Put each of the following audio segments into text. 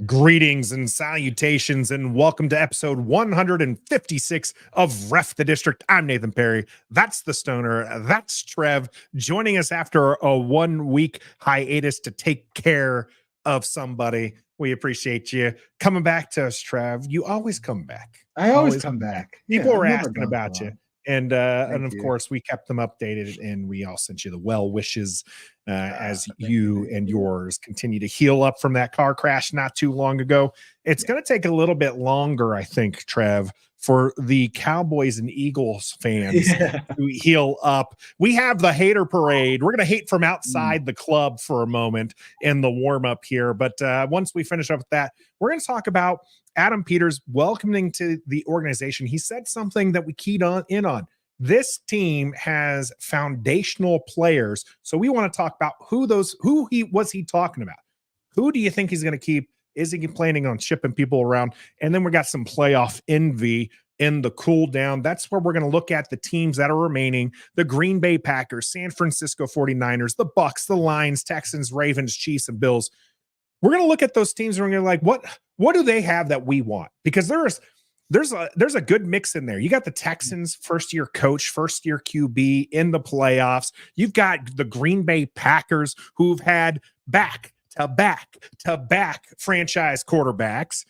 Greetings and salutations, and welcome to episode 156 of Ref the District. I'm Nathan Perry. That's the Stoner. That's Trev. Joining us after a 1 week hiatus to take care of somebody. We appreciate you coming back to us, Trev. You always come back. I always come back. People Yeah, were asking about you. And of you. course, we kept them updated, and we all sent you the well wishes as you and yours continue to heal up from that car crash not too long ago. It's going to take a little bit longer, I think, Trev, for the Cowboys and Eagles fans to heal up. We have the hater parade. We're going to hate from outside the club for a moment in the warm up here. But once we finish up with that, we're going to talk about Adam Peters welcoming to the organization. He said something that we keyed in on. This team has foundational players. So we want to talk about who he was talking about. Who do you think he's going to keep? Is he planning on shipping people around? And then we got some playoff envy in the cool down. That's where we're going to look at the teams that are remaining: the Green Bay Packers, San Francisco 49ers, the Bucks, the Lions, Texans, Ravens, Chiefs, and Bills. We're going to look at those teams and we're going to like, what do they have that we want? Because there's a good mix in there. You got the Texans, first-year coach, first-year QB in the playoffs. You've got the Green Bay Packers, who've had back-to-back franchise quarterbacks.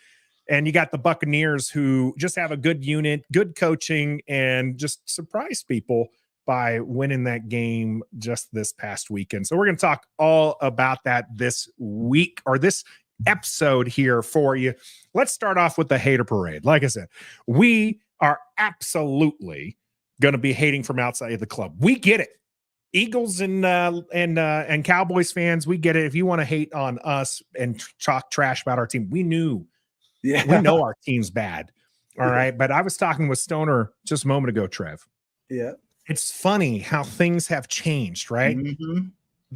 And you got the Buccaneers, who just have a good unit, good coaching, and just surprise people by winning that game just this past weekend. So we're going to talk all about that this week, or this episode here for you. Let's start off with the hater parade. Like I said, we are absolutely going to be hating from outside of the club. We get it. Eagles and Cowboys fans, we get it. If you want to hate on us and talk trash about our team, we know our team's bad. All right. But I was talking with Stoner just a moment ago, Trev. Yeah. It's funny how things have changed, right? Mm-hmm.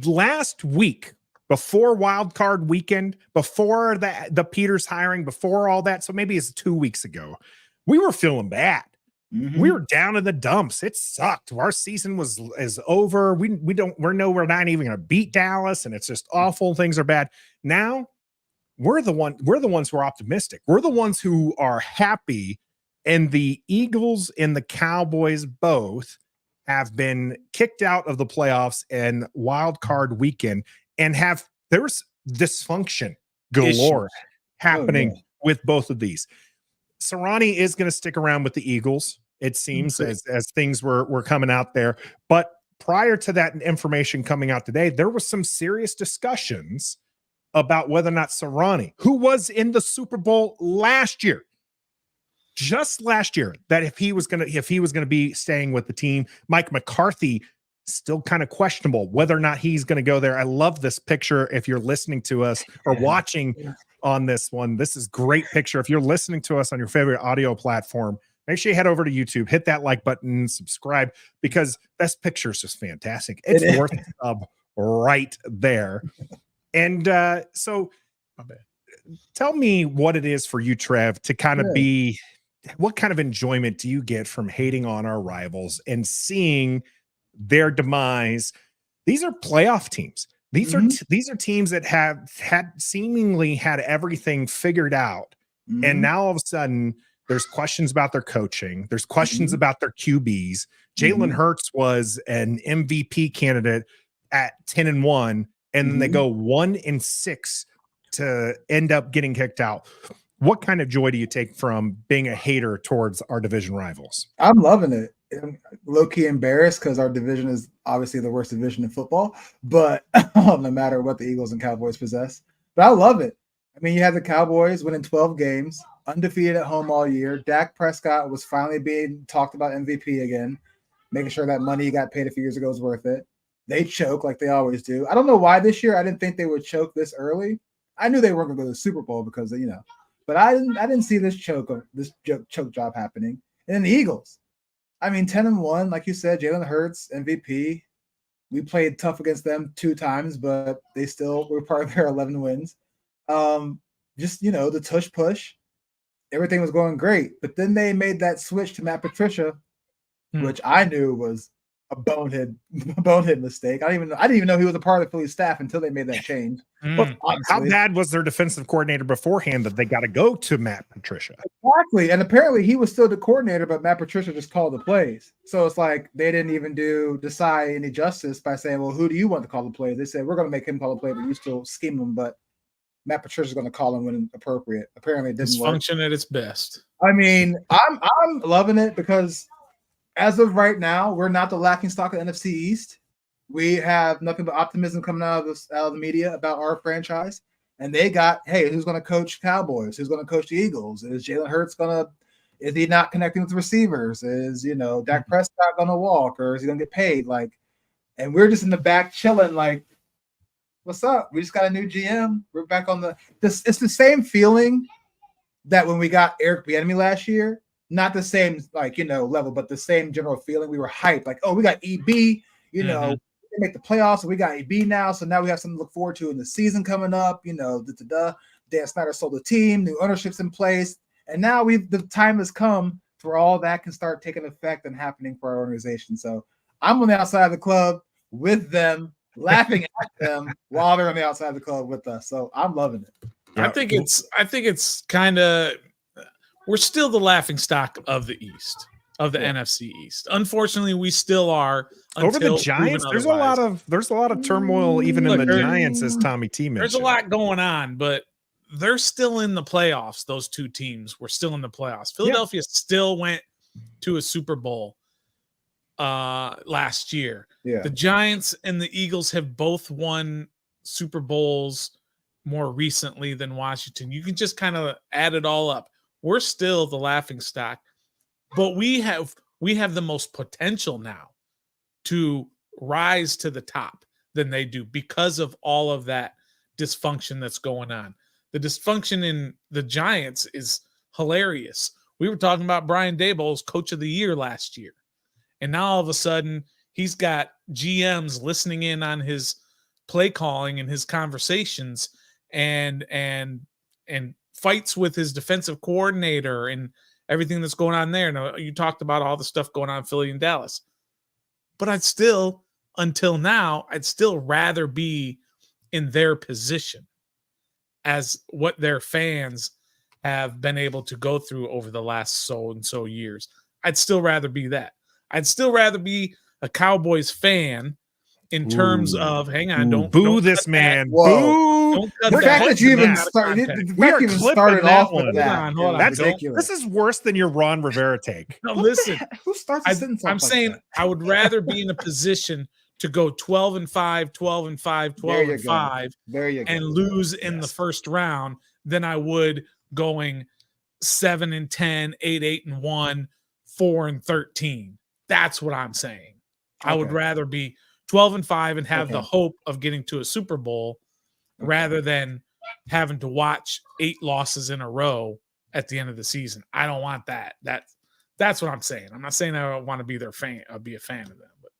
Last week, before wild card weekend, before the Peters hiring, before all that, so maybe it's 2 weeks ago, we were feeling bad. Mm-hmm. We were down in the dumps. It sucked. Our season is over. We're not even going to beat Dallas, and it's just awful. Things are bad. Now we're the ones who are optimistic. We're the ones who are happy, and the Eagles and the Cowboys both have been kicked out of the playoffs and wild card weekend, and there's dysfunction galore happening with both of these. Sirianni is going to stick around with the Eagles, it seems, as things were coming out there. But prior to that information coming out today, there was some serious discussions about whether or not Sirianni, who was in the Super Bowl just last year, that if he was going to be staying with the team. Mike McCarthy, still kind of questionable whether or not he's going to go there. I love this picture. If you're listening to us or watching on this one, this is great picture. If you're listening to us on your favorite audio platform, make sure you head over to YouTube, hit that like button, subscribe, because this picture is just fantastic. It's worth a sub right there. And so tell me what it is for you, Trev, to kind of be, what kind of enjoyment do you get from hating on our rivals and seeing their demise? These are playoff teams. These are teams that have seemingly had everything figured out. And now all of a sudden there's questions about their coaching. There's questions about their QBs. Jalen Hurts was an MVP candidate at 10-1, and then they go 1-6 to end up getting kicked out. What kind of joy do you take from being a hater towards our division rivals? I'm loving it. I'm low-key embarrassed because our division is obviously the worst division in football, but no matter what the Eagles and Cowboys possess. But I love it. I mean, you had the Cowboys winning 12 games, undefeated at home all year. Dak Prescott was finally being talked about MVP again, making sure that money he got paid a few years ago is worth it. They choke like they always do. I don't know why this year I didn't think they would choke this early. I knew they weren't going to go to the Super Bowl because, but I didn't see this choke job happening. And then the Eagles. I mean, 10-1, like you said, Jalen Hurts, MVP. We played tough against them 2 times, but they still were part of their 11 wins. The tush push, everything was going great. But then they made that switch to Matt Patricia, which I knew was a bonehead mistake. I didn't even know he was a part of the Philly staff until they made that change. Well, how bad was their defensive coordinator beforehand that they got to go to Matt Patricia? Exactly. And apparently he was still the coordinator, but Matt Patricia just called the plays. So it's like they didn't even decide any justice by saying, well, who do you want to call the plays? They said, we're going to make him call the play, but you still scheme him. But Matt Patricia's going to call him when appropriate. Apparently it didn't work. Function at its best. I mean, I'm loving it because as of right now, we're not the lacking stock of NFC East. We have nothing but optimism coming out of the media about our franchise. And they got, hey, who's going to coach Cowboys? Who's going to coach the Eagles? Is Jalen Hurts is he not connecting with receivers? Is, Dak Prescott going to walk, or is he going to get paid? And we're just in the back chilling like, what's up? We just got a new GM. We're back on it's the same feeling that when we got Eric Bieniemy last year, not the same, level, but the same general feeling. We were hyped. Like, oh, we got EB, we make the playoffs, and we got EB now. So now we have something to look forward to in the season coming up. Dan Snyder sold the team, new ownership's in place. And now the time has come for all that can start taking effect and happening for our organization. So I'm on the outside of the club with them, laughing at them while they're on the outside of the club with us. So I'm loving it. I think it's kind of, we're still the laughing stock of the East, of the NFC East. Unfortunately, we still are. Over the Giants, there's a lot of turmoil even in the Giants, as Tommy T mentioned. There's a lot going on, but they're still in the playoffs. Those two teams were still in the playoffs. Philadelphia still went to a Super Bowl last year. Yeah. The Giants and the Eagles have both won Super Bowls more recently than Washington. You can just kind of add it all up. We're still the laughing stock, but we have the most potential now to rise to the top than they do because of all of that dysfunction that's going on. The dysfunction in the Giants is hilarious. We were talking about Brian Daboll's coach of the year last year. And now all of a sudden he's got GMs listening in on his play calling and his conversations and fights with his defensive coordinator and everything that's going on there. Now, you talked about all the stuff going on in Philly and Dallas. But until now, I'd still rather be in their position as what their fans have been able to go through over the last so and so years. I'd still rather be that. I'd still rather be a Cowboys fan in terms of, hang on, don't boo this man. Boo. The fact that you even started off with that. That's ridiculous. This is worse than your Ron Rivera take. No, listen. Who starts a sentence? I'm saying I would rather be in a position to go 12-5, 12-5, 12-5, and lose in the first round than I would going 7-10, 8-1, 4-13. That's what I'm saying. I would rather be 12-5 and have the hope of getting to a Super Bowl rather than having to watch 8 losses in a row at the end of the season. I don't want that. That's what I'm saying. I'm not saying I want to be their fan, I'll be a fan of them. But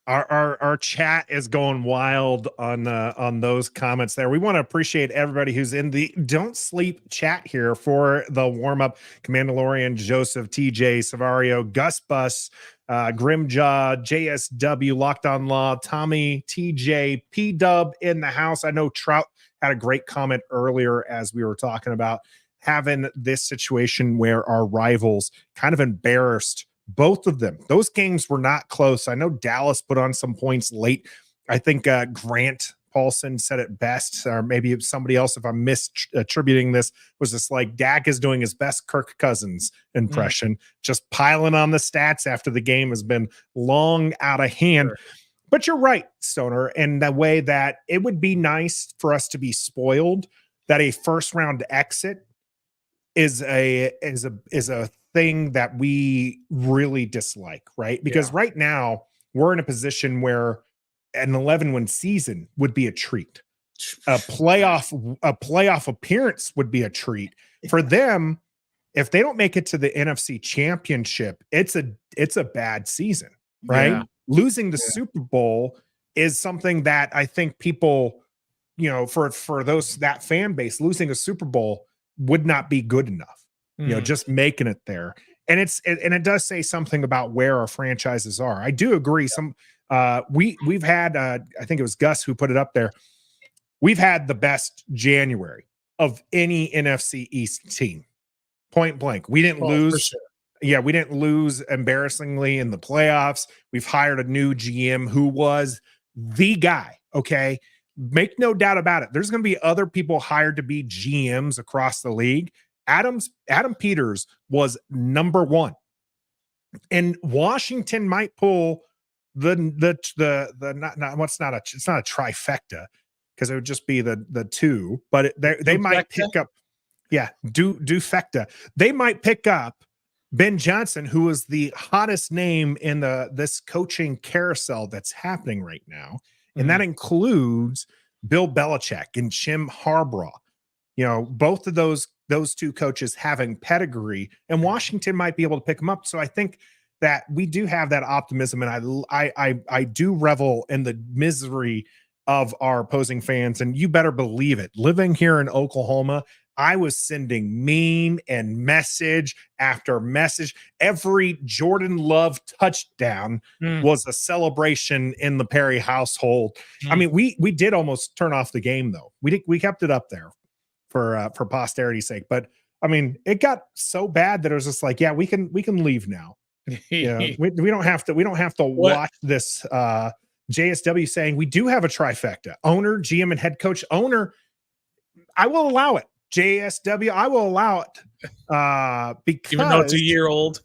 our chat is going wild on those comments there. We want to appreciate everybody who's in the Don't Sleep chat here for the warm-up. Commandalorian, Joseph, TJ, Savario, Gus Bus, Grimjaw, JSW, Locked On Law, Tommy, TJ, P-Dub in the house. I know Trout had a great comment earlier as we were talking about having this situation where our rivals kind of embarrassed both of them. Those games were not close. I know Dallas put on some points late. I think Grant Paulson said it best, or maybe somebody else, if I'm misattributing this, was just like Dak is doing his best Kirk Cousins impression, just piling on the stats after the game has been long out of hand. Sure. But you're right, Stoner, in the way that it would be nice for us to be spoiled that a first round exit is a thing that we really dislike, right? Because right now we're in a position where an 11-win season would be a treat. A playoff appearance would be a treat for them. If they don't make it to the NFC Championship, it's a bad season, right? Yeah. Losing the Super Bowl is something that I think people, for that fan base, losing a Super Bowl would not be good enough. Just making it there. and it does say something about where our franchises are. I do agree. We've had I think it was Gus who put it up there. We've had the best January of any NFC East team. Point blank. We didn't lose. For sure. Yeah, we didn't lose embarrassingly in the playoffs. We've hired a new GM who was the guy. Okay. Make no doubt about it. There's going to be other people hired to be GMs across the league. Adam Peters was number one. And Washington might pull it's not a trifecta because it would just be the two, but they might pick up. Yeah, Dufecta. They might pick up Ben Johnson, who is the hottest name in this coaching carousel that's happening right now. And that includes Bill Belichick and Jim Harbaugh. You know, both of those two coaches having pedigree, and Washington might be able to pick them up. So I think that we do have that optimism, and I do revel in the misery of our opposing fans. And you better believe it. Living here in Oklahoma, I was sending meme and message after message. Every Jordan Love touchdown was a celebration in the Perry household. I mean, we did almost turn off the game though. We kept it up there for posterity's sake. But I mean, it got so bad that it was just like, yeah, we can leave now. Yeah, we don't have to watch this. JSW saying we do have a trifecta: owner, GM, and head coach. Owner, I will allow it. JSW, I will allow it because even though it's a year old,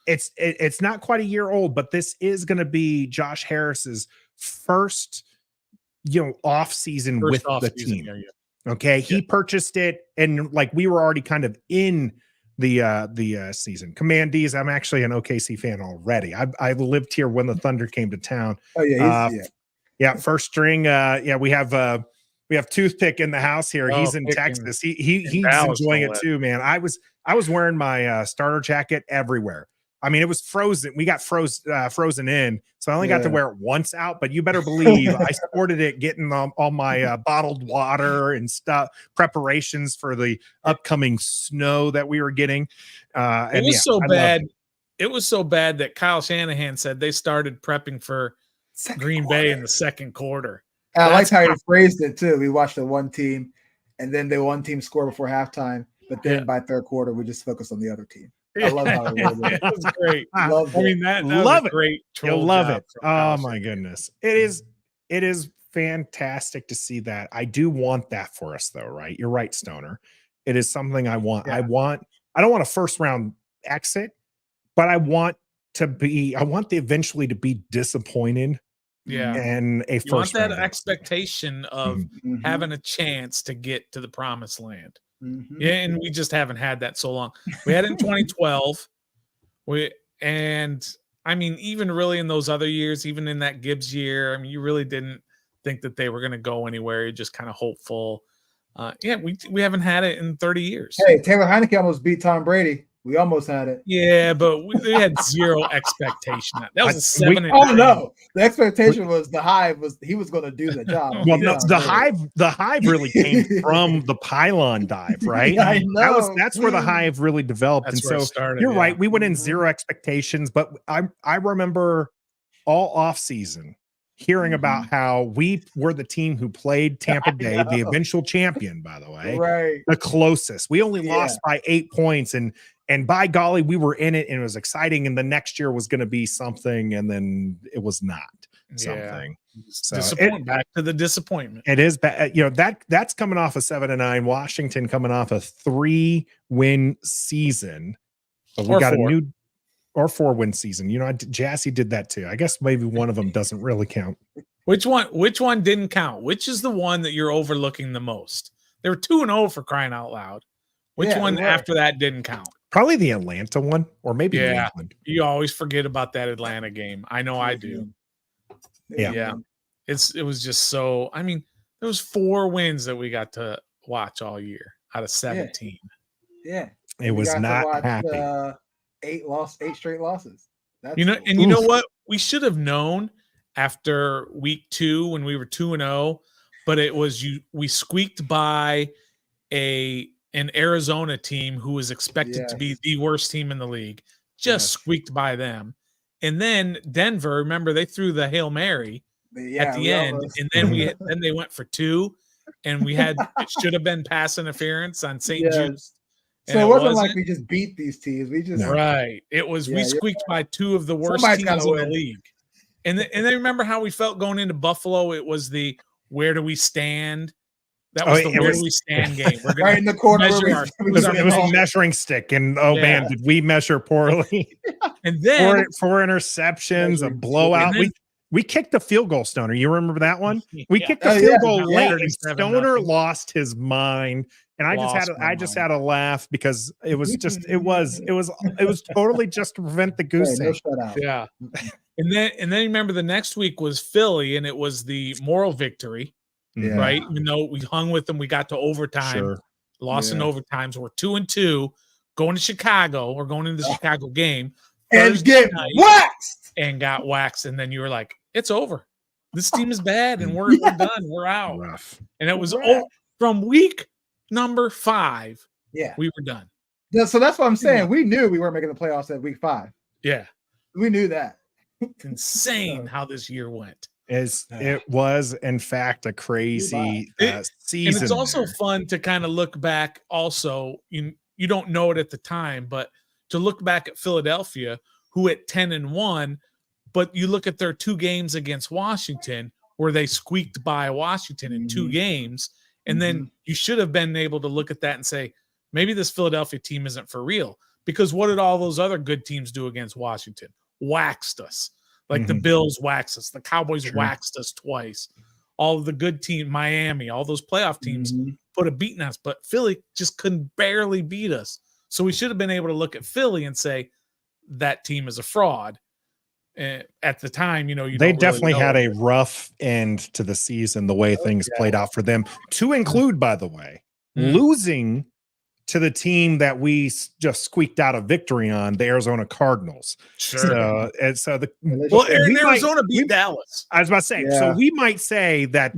it's not quite a year old, but this is going to be Josh Harris's first off season with the team. Okay, he purchased it, and like we were already kind of in the season. Commandees, I'm actually an OKC fan already. I've lived here when the Thunder came to town. Oh yeah, first string. We have Toothpick in the house here. He's in Texas. He's enjoying it too, man. I was wearing my starter jacket everywhere. I mean, it was frozen. We got frozen in, so I only got to wear it once out. But you better believe I sported it, getting all my bottled water and stuff, preparations for the upcoming snow that we were getting. It was so bad. It was so bad that Kyle Shanahan said they started prepping for Green Bay in the second quarter. I liked how he phrased it too. We watched the one team, and then the one team score before halftime. But then by third quarter, we just focused on the other team. I love how it was. It was great. I mean, that was a great. You'll love it. Oh my goodness, it is fantastic to see that. I do want that for us, though, right? You're right, Stoner. It is something I want. Yeah. I don't want a first round exit, but I want eventually to be disappointed. Yeah, and a you want that expectation of having a chance to get to the promised land. Yeah, and we just haven't had that so long. We had it in 2012. I mean, even really in those other years, even in that Gibbs year, I mean, you really didn't think that they were going to go anywhere. You're just kind of hopeful. We haven't had it in 30 years. Hey, Taylor Heineke almost beat Tom Brady. We almost had it. Yeah, but we had zero expectation. That was a 7-9. Oh no, the expectation was he was going to do the job. Well, no, the hive really came from the pylon dive, right? Yeah, I know. That's where the hive really developed. That's and where so it started, you're right. We went in zero expectations, but I remember all off season hearing about how we were the team who played Tampa Bay, the eventual champion, by the way, right? The closest. We only lost by 8 points, and by golly, we were in it, and it was exciting. And the next year was going to be something, and then it was not something. So back to the disappointment. It is bad. That's coming off a 7-9. Washington coming off a 3-win season. But we got a new 4-win season. Jassy did that too. I guess maybe one of them doesn't really count. Which one didn't count? Which is the one that you're overlooking the most? They were 2-0 for crying out loud. Which one after that didn't count? Probably the Atlanta one, or maybe New England. You always forget about that Atlanta game. I know I do. Yeah. It was just so. I mean, there was 4 wins that we got to watch all year out of 17. Yeah, it was not happy. 8 straight losses. You know what? We should have known after week 2 when we were 2-0, but it was we squeaked by an Arizona team who was expected to be the worst team in the league. just squeaked by them. And then Denver, remember, they threw the Hail Mary at the end, and then they went for 2, and we had it should have been pass interference on St. Jude's. So it wasn't like we just beat these teams. We just It was we squeaked by 2 of the worst teams in the league. And then remember how we felt going into Buffalo? It was the where do we stand? That was where do we stand game. We're right in the corner. It was a measuring stick, and man, did we measure poorly? And then 4 interceptions, a blowout. We kicked the field goal, Stoner. You remember that one? We kicked the field goal late, and Stoner lost his mind. And I just had a laugh because it was totally just to prevent the goose egg. Yeah. And then remember the next week was Philly, and it was the moral victory. Right. Even though we hung with them, we got to overtime, lost in overtime. So we're 2-2 going to Chicago. We're going into the Chicago game and get waxed and got waxed. And then you were like, it's over. This team is bad and we're done. We're out. Rough. And it was from week number 5. Yeah. We were done. Yeah, so that's what I'm saying. We knew we weren't making the playoffs at week 5. Yeah. We knew that. It's insane how this year went. It was, in fact, a crazy season. And it's also fun to kind of look back. Also, you don't know it at the time, but to look back at Philadelphia, who at 10-1, but you look at their 2 games against Washington, where they squeaked by Washington in 2 games, and then you should have been able to look at that and say, maybe this Philadelphia team isn't for real. Because what did all those other good teams do against Washington? Waxed us. Like the Bills waxed us. The Cowboys waxed us twice. All of the good team, Miami, all those playoff teams put a beating on us. But Philly just couldn't barely beat us. So we should have been able to look at Philly and say, that team is a fraud. At the time, they definitely had a rough end to the season, the way things played out for them, to include, by the way, losing to the team that we just squeaked out a victory on, the Arizona Cardinals. Sure. Arizona beat Dallas. I was about to say, so we might say that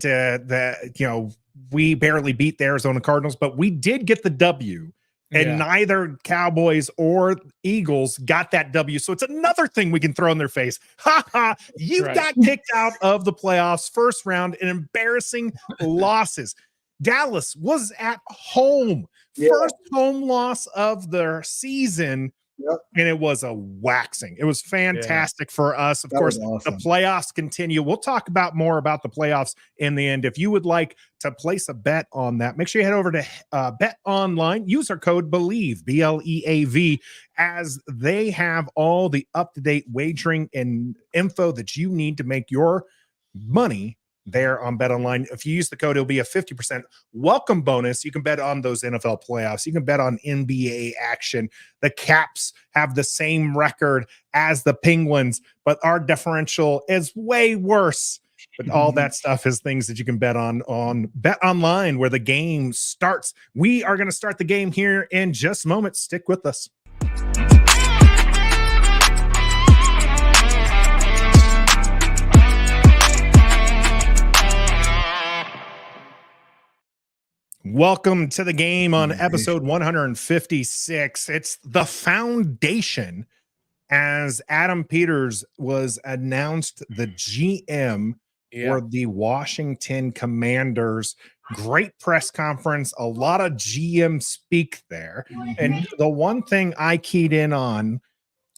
we barely beat the Arizona Cardinals, but we did get the W. And neither Cowboys or Eagles got that W. So it's another thing we can throw in their face. Ha ha. You got kicked out of the playoffs first round in embarrassing losses. Dallas was at home. First home loss of their season. And it was a waxing. It was fantastic for us. Of course, the playoffs continue. We'll talk more about the playoffs in the end. If you would like to place a bet on that, make sure you head over to Bet Online. Use our code BELIEVE, BLEAV, as they have all the up-to-date wagering and info that you need to make your money there on Bet Online. If you use the code, it'll be a 50% welcome bonus. You can bet on those NFL playoffs. You can bet on NBA action. The Caps have the same record as the Penguins, but our differential is way worse. But all that stuff is things that you can bet on Bet Online, where the game starts. We are going to start the game here in just a moment. Stick with us. Welcome to the game on episode 156. It's the foundation, as Adam Peters was announced the GM for the Washington Commanders. Great press conference, a lot of GM speak there. And the one thing I keyed in on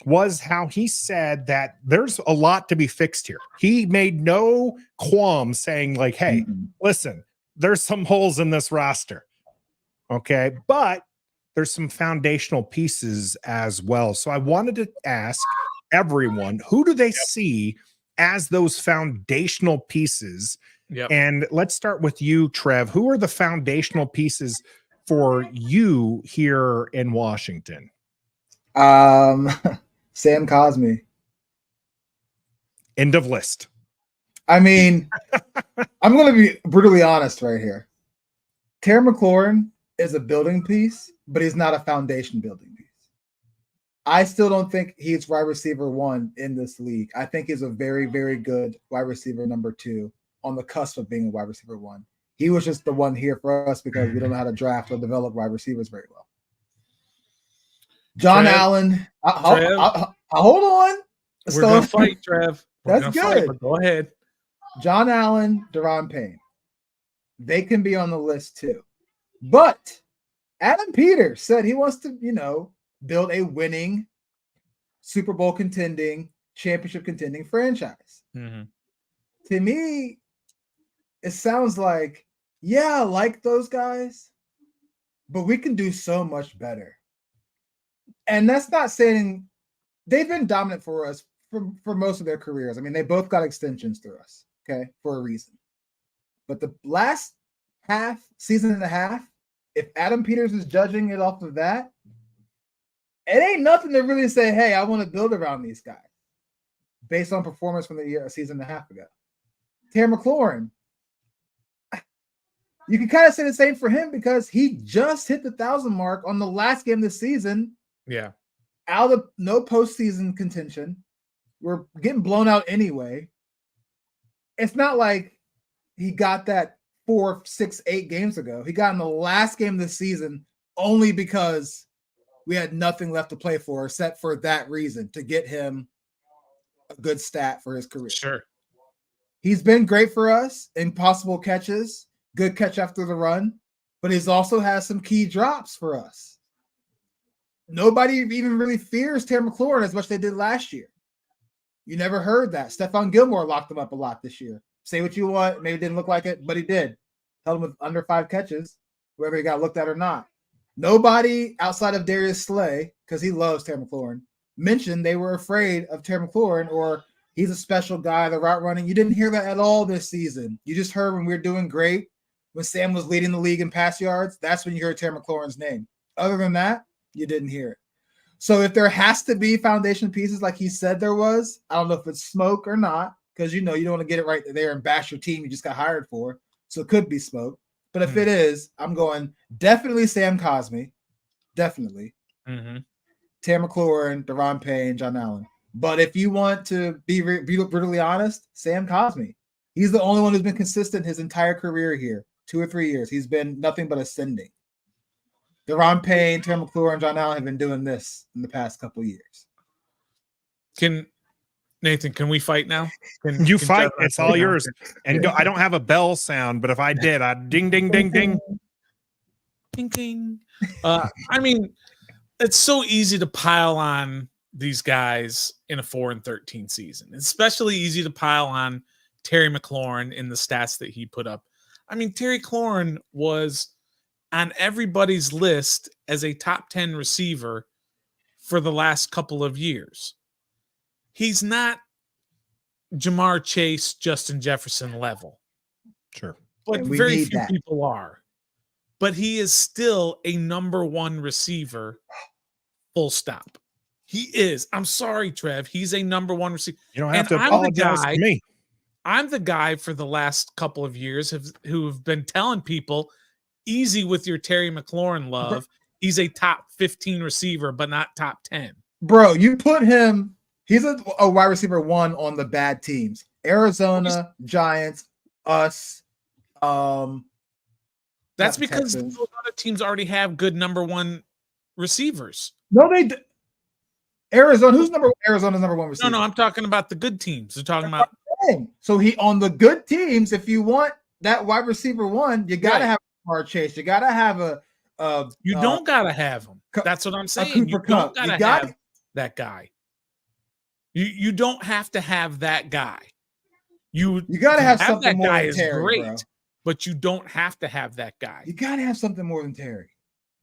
was how he said that there's a lot to be fixed here. He made no qualms saying like, hey, listen, there's some holes in this roster. Okay. But there's some foundational pieces as well. So I wanted to ask everyone, who do they see as those foundational pieces? And let's start with you, Trev. Who are the foundational pieces for you here in Washington? Sam Cosmi. End of list. I mean, I'm going to be brutally honest right here. Terry McLaurin is a building piece, but he's not a foundation building piece. I still don't think he's wide receiver 1 in this league. I think he's a very, very good wide receiver number 2 on the cusp of being a wide receiver 1. He was just the one here for us because we don't know how to draft or develop wide receivers very well. John Trev, Allen. Trev. Hold on. We're gonna fight, Trev. We're That's gonna good. fight, but go ahead. John Allen, Deron Payne. They can be on the list too. But Adam Peters said he wants to, build a winning, Super Bowl contending, championship contending franchise. Mm-hmm. To me, it sounds like, yeah, I like those guys, but we can do so much better. And that's not saying they've been dominant for us for most of their careers. I mean, they both got extensions through us, okay, for a reason. But the last season and a half, if Adam Peters is judging it off of that, it ain't nothing to really say, hey, I want to build around these guys based on performance from a season and a half ago. Terry McLaurin, you can kind of say the same for him because he just hit the 1,000 mark on the last game of the season. Yeah. Out of no postseason contention. We're getting blown out anyway. It's not like he got that 4, 6, 8 games ago. He got in the last game of the season only because we had nothing left to play for except for that reason, to get him a good stat for his career. Sure. He's been great for us in possible catches, good catch after the run, but he's also has some key drops for us. Nobody even really fears Terry McLaurin as much as they did last year. You never heard that. Stephon Gilmore locked him up a lot this year. Say what you want. Maybe it didn't look like it, but he did. Held him with under 5 catches, whether he got looked at or not. Nobody outside of Darius Slay, because he loves Terry McLaurin, mentioned they were afraid of Terry McLaurin or he's a special guy, the route running. You didn't hear that at all this season. You just heard when we were doing great, when Sam was leading the league in pass yards, that's when you heard Terry McLaurin's name. Other than that, you didn't hear it. So if there has to be foundation pieces like he said there was, I don't know if it's smoke or not, because you don't want to get it right there and bash your team you just got hired for. So it could be smoke. But if it is, I'm going definitely Sam Cosmi. Definitely. Mm-hmm. Terry McLaurin, Deron Payne, John Allen. But if you want to be brutally honest, Sam Cosmi. He's the only one who's been consistent his entire career here. 2 or 3 years. He's been nothing but ascending. Deron Payne, Terry McLaurin, and John Allen have been doing this in the past couple of years. Nathan, can we fight now? You fight. It's all yours. And I don't have a bell sound, but if I did, I'd ding, ding, ding, ding. Ding, ding. I mean, it's so easy to pile on these guys in a 4-13 season. It's especially easy to pile on Terry McLaurin in the stats that he put up. I mean, Terry McLaurin was on everybody's list as a top 10 receiver for the last couple of years. He's not Jamar Chase, Justin Jefferson level. Sure. But very few people are. But he is still a number 1 receiver, full stop. He is. I'm sorry, Trev. He's a number 1 receiver. You don't have to apologize to me. I'm the guy for the last couple of years who have been telling people, easy with your Terry McLaurin love. He's a top 15 receiver, but not top 10. Bro, you put him, he's a wide receiver 1 on the bad teams. Arizona, Giants, us. That's because those other teams already have good number 1 receivers. No, they Arizona's number 1 receiver. No, I'm talking about the good teams. They're talking about. So he on the good teams, if you want that wide receiver 1, you gotta have Jamar Chase. You gotta have you don't gotta have him. That's what I'm saying. You don't gotta have that guy. You don't have to have that guy. You gotta have something that more guy than Terry, is great, bro. But you don't have to have that guy. You gotta have something more than Terry.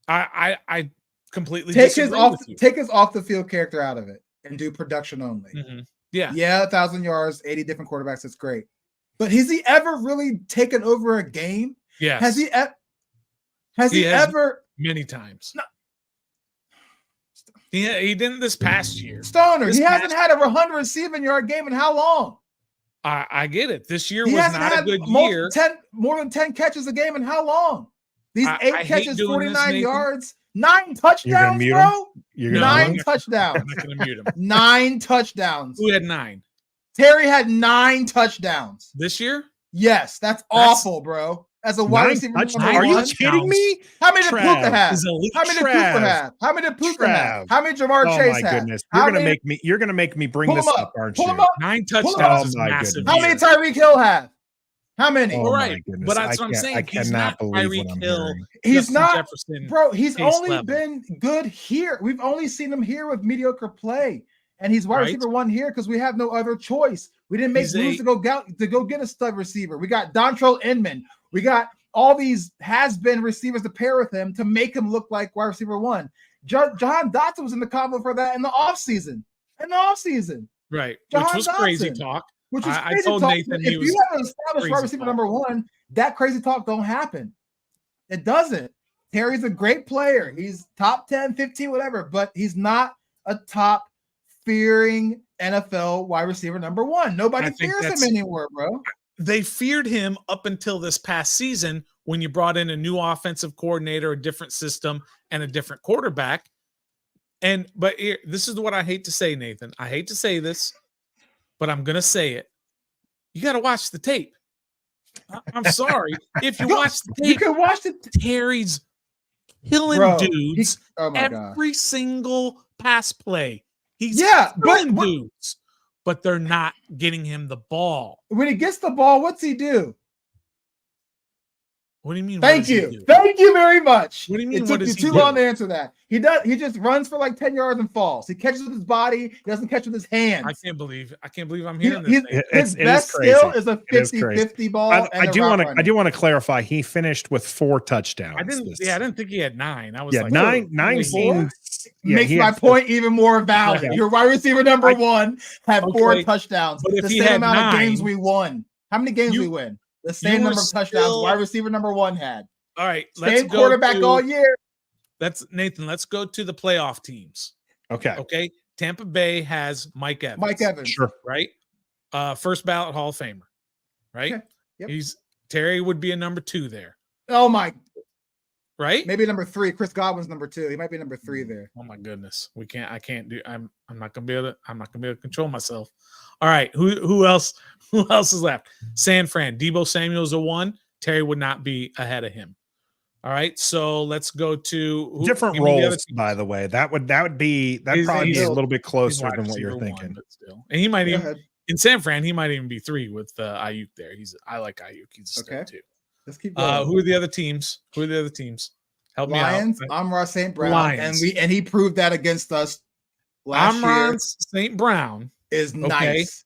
I completely take his off the field character out of it and do production only. Mm-hmm. Yeah, 1,000 yards, 80 different quarterbacks. That's great. But has he ever really taken over a game? Yes. Has he ever? Many times. No. He didn't this past year. Stoner, he hasn't had a 100 receiving yard game in how long? I get it. This year was not a good year. More than 10 catches a game in how long? These 8 catches, 49 yards, 9 touchdowns, bro. 9 touchdowns. I'm not going to mute him. 9 touchdowns. Who had 9? Terry had 9 touchdowns this year. Yes, that's awful, bro. as a wide 9 receiver touchdowns? number Are you one? kidding me? How many did Puka Trav have? is elite. How many did Puka have? How many did Puka have? Trav. How many Jamar Oh Chase my have? goodness. How You're gonna many? make me bring Pull this him up, up. aren't Pull you? him up. 9 Pull him touchdowns up. is Oh my massive. goodness. How many year. Tyreek Hill have? How many? Oh Right. my goodness. But that's what I'm saying. I He's cannot not believe Tyreek what I'm Hill. hearing. He's Justin not, Jefferson. bro. He's Chase only level. been good here. We've only seen him here with mediocre play, and he's wide Right. receiver one here because we have no other choice. We didn't make He's moves to go get a stud receiver. We got Dontrell Inman. We got all these has-been receivers to pair with him to make him look like wide receiver one. John Dotson was in the combo for that in the offseason. Right. John Which was crazy Dotson. talk. Which is I crazy told talk. Nathan he If was you have an established crazy wide receiver talk. number one, that crazy talk don't happen. It doesn't. Terry's a great player. He's top 10, 15, whatever, but he's not a top fearing NFL wide receiver number one. Nobody I think fears him that's- anymore, bro. They feared him up until this past season when you brought in a new offensive coordinator, a different system, and a different quarterback. But here, this is what I hate to say, Nathan. I hate to say this, but I'm gonna say it. You got to watch the tape. I'm sorry. If you watch the You tape, can watch the Terry's killing bro. dudes Oh my god. every single pass play. He's Yeah, killing but dudes, but they're not getting him the ball. when he gets the ball, what's he do? What do you mean? what Thank does he you. do? Thank you very much. What do you mean, It what took does you he too long do? to answer that. He just runs for like 10 yards and falls. He catches with his body. He doesn't catch with his hands. I can't believe I'm hearing He- this. Nathan. his It is best crazy. skill is a It is crazy. 50-50 ball. I and do want want to clarify. He finished with 4 touchdowns. I didn't think he had 9. I was Yeah, like, nine only seems. Yeah, Makes he my had 4. point even more valid. Yeah. Your wide receiver number one had 4 Okay, touchdowns. but if The he same had amount of 9, games we won. How many games we win? The same were number of touchdowns still- wide receiver number one had. all right, let's Same go quarterback to, all year. Nathan. Let's go to the playoff teams. Okay, Okay, Tampa Bay has Mike Evans. Mike Evans. sure. right? First ballot Hall of Famer, right? Okay, yep. Terry would be a number 2 there, Oh my, right? maybe number 3. Chris Godwin's number 2. He might be number 3 there. Oh my goodness, I can't do. I'm not gonna be able to control myself. All right, who else? Who else is left? San Fran, Debo Samuel's a 1. Terry would not be ahead of him. All right, so let's go to Different give me the other roles, teams. by the way. That'd probably be He's a little bit He's closer wide than what you're receiver 1, thinking. but still, and he might Go even ahead. in San Fran. He might even be 3 with Ayuk there. I like Ayuk. He's a stud Okay. too. Let's keep going. Who are the other teams? Help Lions, me out. Amon St. Brown, Lions. and he proved that against us last year. Amon St. Brown Is nice.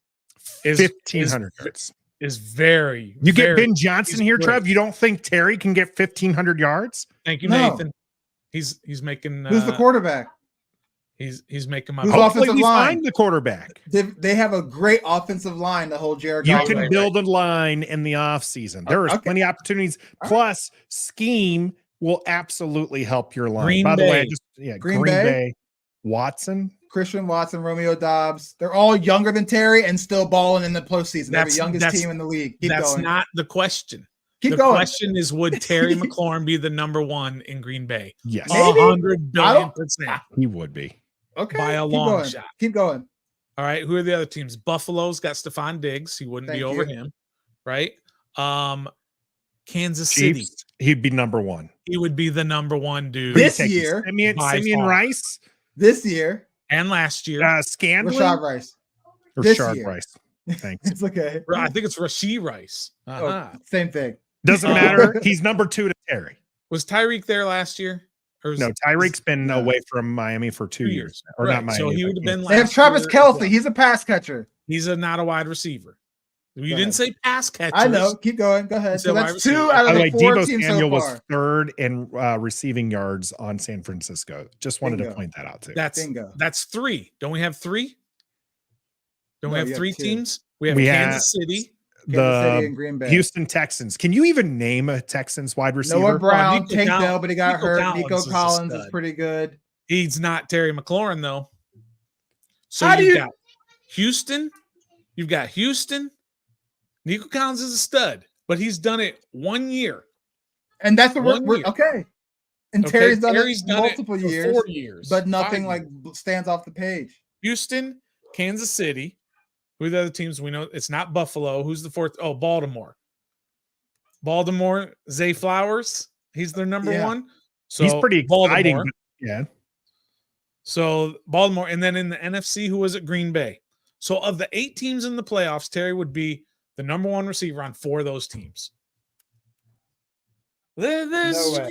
is 1,500 yards. is very. You get very- Ben Johnson he's here, great. Trev. You don't think Terry can get 1,500 yards? Thank you, No. Nathan. He's making. Who's the quarterback? He's making my. Who's point. offensive Hopefully we line? find the quarterback. They have a great offensive line to hold Jared You Goff. can right, build a line in the offseason. There is Okay. plenty of opportunities. All Plus, scheme will absolutely help your line. Green By the way, Bay. Green Bay. Watson. Christian Watson, Romeo Dobbs. They're all younger than Terry and still balling in the postseason. They're the youngest team in the league. Keep That's going. not the question. Keep The going. question is, would Terry McLaurin be the number 1 in Green Bay? Yes, Maybe. 100 billion %. he would be. Okay. by a keep long going. shot. Keep going. All right, who are the other teams? Buffalo's got Stephon Diggs. He wouldn't be Thank over you. him, right? Kansas City. Chiefs, he'd be number 1. He would be the number 1 dude. This Take year, Simeon by far. Rice, This year, And last year, Scandling, Rashad Rice. or this Rashard year. Rice. Thanks. It's okay. I think it's Rashee Rice. Uh-huh. Oh, same thing. Doesn't matter. He's number 2 to Terry. Was Tyreek there last year? Or was No, Tyreek's been No. away from Miami for 2 years. Or Right, not Miami. so he but would have been They have last Travis year as Kelce. well. He's a pass catcher. He's not a wide receiver. You Go didn't ahead. say pass catcher. I know. Keep going. Go ahead. You So said wide that's receiver. 2 out By of the the way, 4 Debo teams Samuel so was far. 3rd in receiving yards on San Francisco. Just wanted to Bingo. point that out too. Bingo. That's 3. Don't we have 3? Don't No, we have you have 3 2. teams? We have We Kansas City. Kansas City The and Green Bay. Houston Texans. Can you even name a Texans wide receiver? Noah Brown, Nico Tank Collins- Dell, but he got Nico hurt. Collins Nico is a Collins is stud. pretty good. He's not Terry McLaurin though. So How do you've you- got Houston. You've got Houston. Nico Collins is a stud, but he's done it 1 year. And that's what One we're year. okay. And Okay? Terry's done Terry's it done multiple it for years, 4 years, but nothing 5 like years. stands off the page. Houston, Kansas City. Who are the other teams we know? It's not Buffalo. Who's the 4th? Oh, Baltimore. Baltimore, Zay Flowers. He's their number one. So he's pretty exciting. Baltimore. Yeah. So Baltimore, and then in the NFC, who was it? Green Bay. So of the 8 teams in the playoffs, Terry would be the number 1 receiver on 4 of those teams. No way.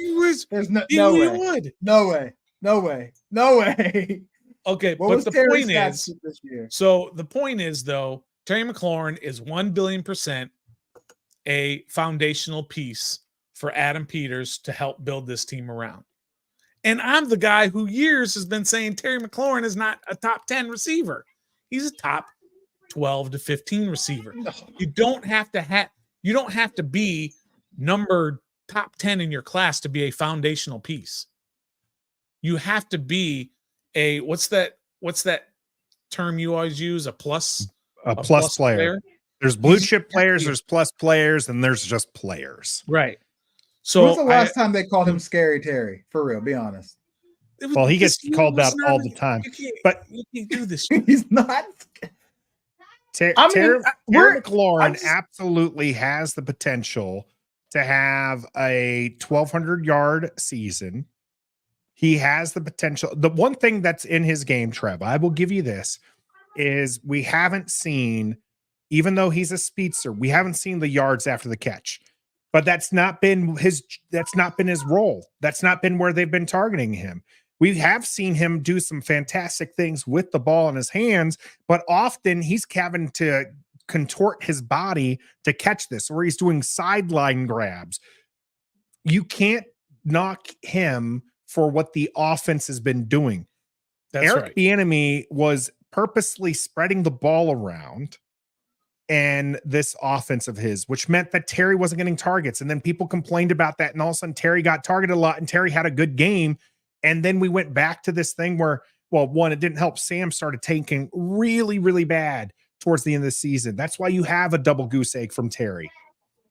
There's no way. Would. No way. No way. No way. Okay, What but was the Terry's point stats is, this year? so the point is, though, Terry McLaurin is 1 billion% a foundational piece for Adam Peters to help build this team around. And I'm the guy who years has been saying Terry McLaurin is not a top 10 receiver. He's a top 12 to 15 receiver. You don't have to be number top 10 in your class to be a foundational piece. You have to be a what's that term you always use? A plus player. There's blue chip players, there's plus players, and there's just players. Right. So when was the last time they called him Scary Terry? For real, be honest. Well, he gets called that all the time. But you can't do this. He's not. Terry McLaurin absolutely has the potential to have a 1,200-yard season. He has the potential. The one thing that's in his game, Trev, I will give you this, is we haven't seen, even though he's a speedster, we haven't seen the yards after the catch. But that's not been his role. That's not been where they've been targeting him. We have seen him do some fantastic things with the ball in his hands, but often he's having to contort his body to catch this, or he's doing sideline grabs. You can't knock him for what the offense has been doing. Eric Bieniemy was purposely spreading the ball around and this offense of his, which meant that Terry wasn't getting targets. And then people complained about that. And all of a sudden Terry got targeted a lot and Terry had a good game. And then we went back to this thing where, well, one, it didn't help. Sam started tanking really, really bad towards the end of the season. That's why you have a double goose egg from Terry.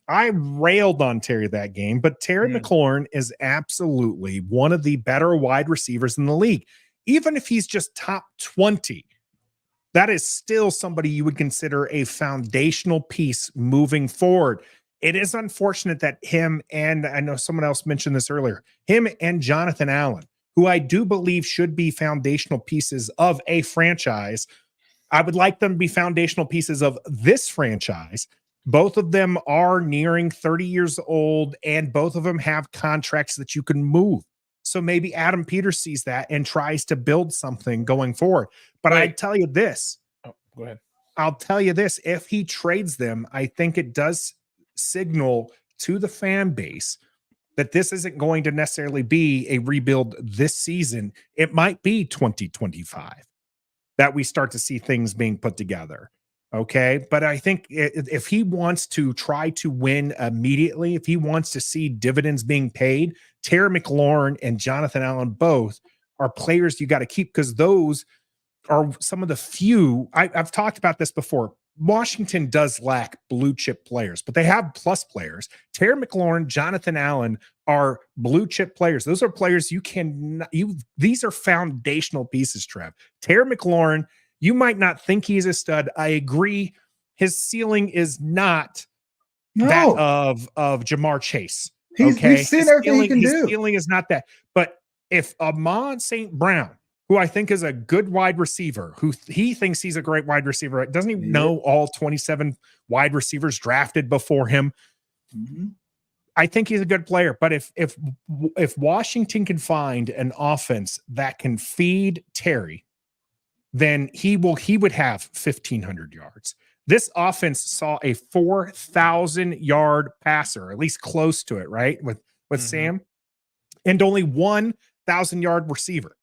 I railed on Terry that game, but Terry McLaurin is absolutely one of the better wide receivers in the league. Even if he's just top 20, that is still somebody you would consider a foundational piece moving forward. It is unfortunate that him, and I know someone else mentioned this earlier, him and Jonathan Allen, who I do believe should be foundational pieces of a franchise. I would like them to be foundational pieces of this franchise. Both of them are nearing 30 years old, and both of them have contracts that you can move. So maybe Adam Peters sees that and tries to build something going forward. But I tell you this. Oh, go ahead. I'll tell you this. If he trades them, I think it does signal to the fan base that this isn't going to necessarily be a rebuild this season. It might be 2025 that we start to see things being put together. Okay. But I think if he wants to try to win immediately, if he wants to see dividends being paid, Terry McLaurin and Jonathan Allen both are players you got to keep, because those are some of the few. I've talked about this before. Washington does lack blue chip players, but they have plus players. Terry McLaurin, Jonathan Allen are blue chip players. Those are players these are foundational pieces, Trev. Terry McLaurin, you might not think he's a stud. I agree. His ceiling is not that of Jamar Chase. We've seen everything he can do. His ceiling is not that. But if Amon St. Brown, who I think is a good wide receiver, who he thinks he's a great wide receiver, doesn't he know all 27 wide receivers drafted before him? Mm-hmm. I think he's a good player. But if Washington can find an offense that can feed Terry, then he would have 1,500 yards. This offense saw a 4,000-yard passer, at least close to it, right? With Sam, and only 1,000-yard receiver.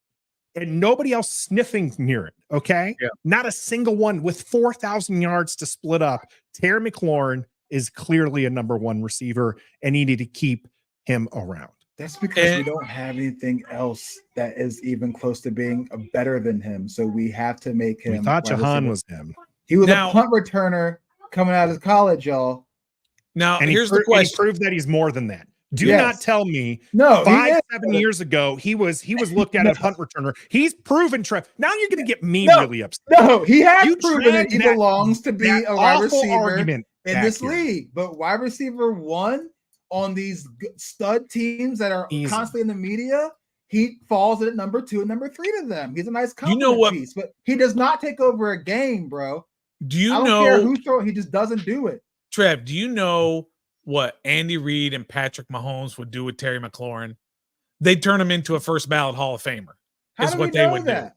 And nobody else sniffing near it, okay? Yeah. Not a single one with 4,000 yards to split up. Terry McLaurin is clearly a number one receiver, and you need to keep him around. That's because we don't have anything else that is even close to being better than him. So we have to make him. We thought Jahan was him. He was a punt returner coming out of college, y'all. Now, and here's the question. He proved that he's more than that. Do not tell me 7 years ago he was looked at as a punt returner. He's proven Trev. Now you're going to get me really upset. No, he has proven that he belongs to be a wide receiver in this league. But wide receiver 1 on these stud teams that are Easy. constantly in the media, he falls at number 2 and number 3 to them. He's a nice You know compliment what- piece, but he does not take over a game, bro. Do you I don't know, care who throw it, he just doesn't do it. Trev, do you know what Andy Reid and Patrick Mahomes would do with Terry McLaurin? They'd turn him into a first ballot Hall of Famer. How Is do what we they know would that? do.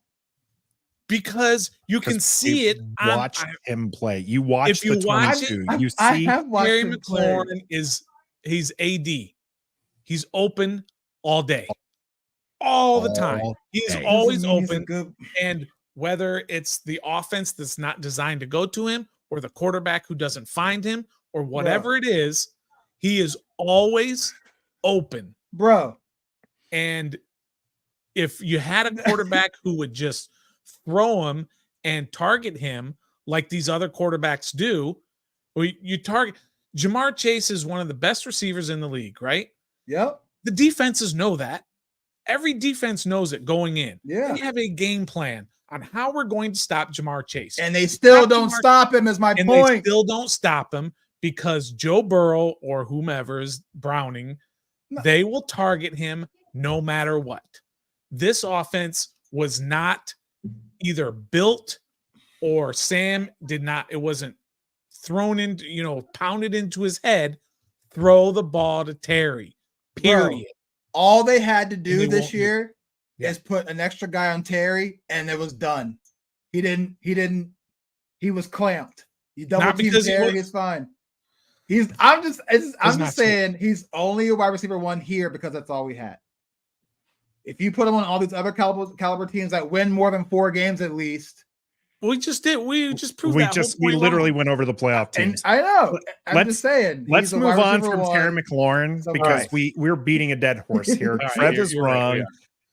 Because you can see it on Watch him play. You watch If you the watch 22. I You I see have watched Terry him play. McLaurin he's AD. He's open all day. All the time. All He's day. always Doesn't mean he's a open. good- And whether it's the offense that's not designed to go to him or the quarterback who doesn't find him or whatever it is, he is always open. Bro. And if you had a quarterback who would just throw him and target him like these other quarterbacks do, or you target Jamar Chase is one of the best receivers in the league, right? Yep. The defenses know that. Every defense knows it going in. Yeah. They have a game plan on how we're going to stop Jamar Chase. And they still Stop don't Jamar- stop him, is my And they point. still don't stop him because Joe Burrow or whomever is Browning, No. they will target him no matter what. This offense was not either built or Sam did not, it wasn't thrown into, pounded into his head. Throw the ball to Terry. Period. All they had to they do this won't do- year Yeah. is put an extra guy on Terry, and it was done. He was clamped. You double Not team because he Terry, was- he's fine. I'm just not true. saying he's only a wide receiver 1 here because that's all we had. If you put him on all these other caliber teams that win more than 4 games at least, We just did. We just proved we that just whole we point literally wrong. went over the playoff and teams. I know. I'm Let's- just saying. Let's he's a move wide on receiver from 1. Terry McLaurin So- because Alright. we're beating a dead horse here. All right, Trev you're- is you're right, wrong. yeah.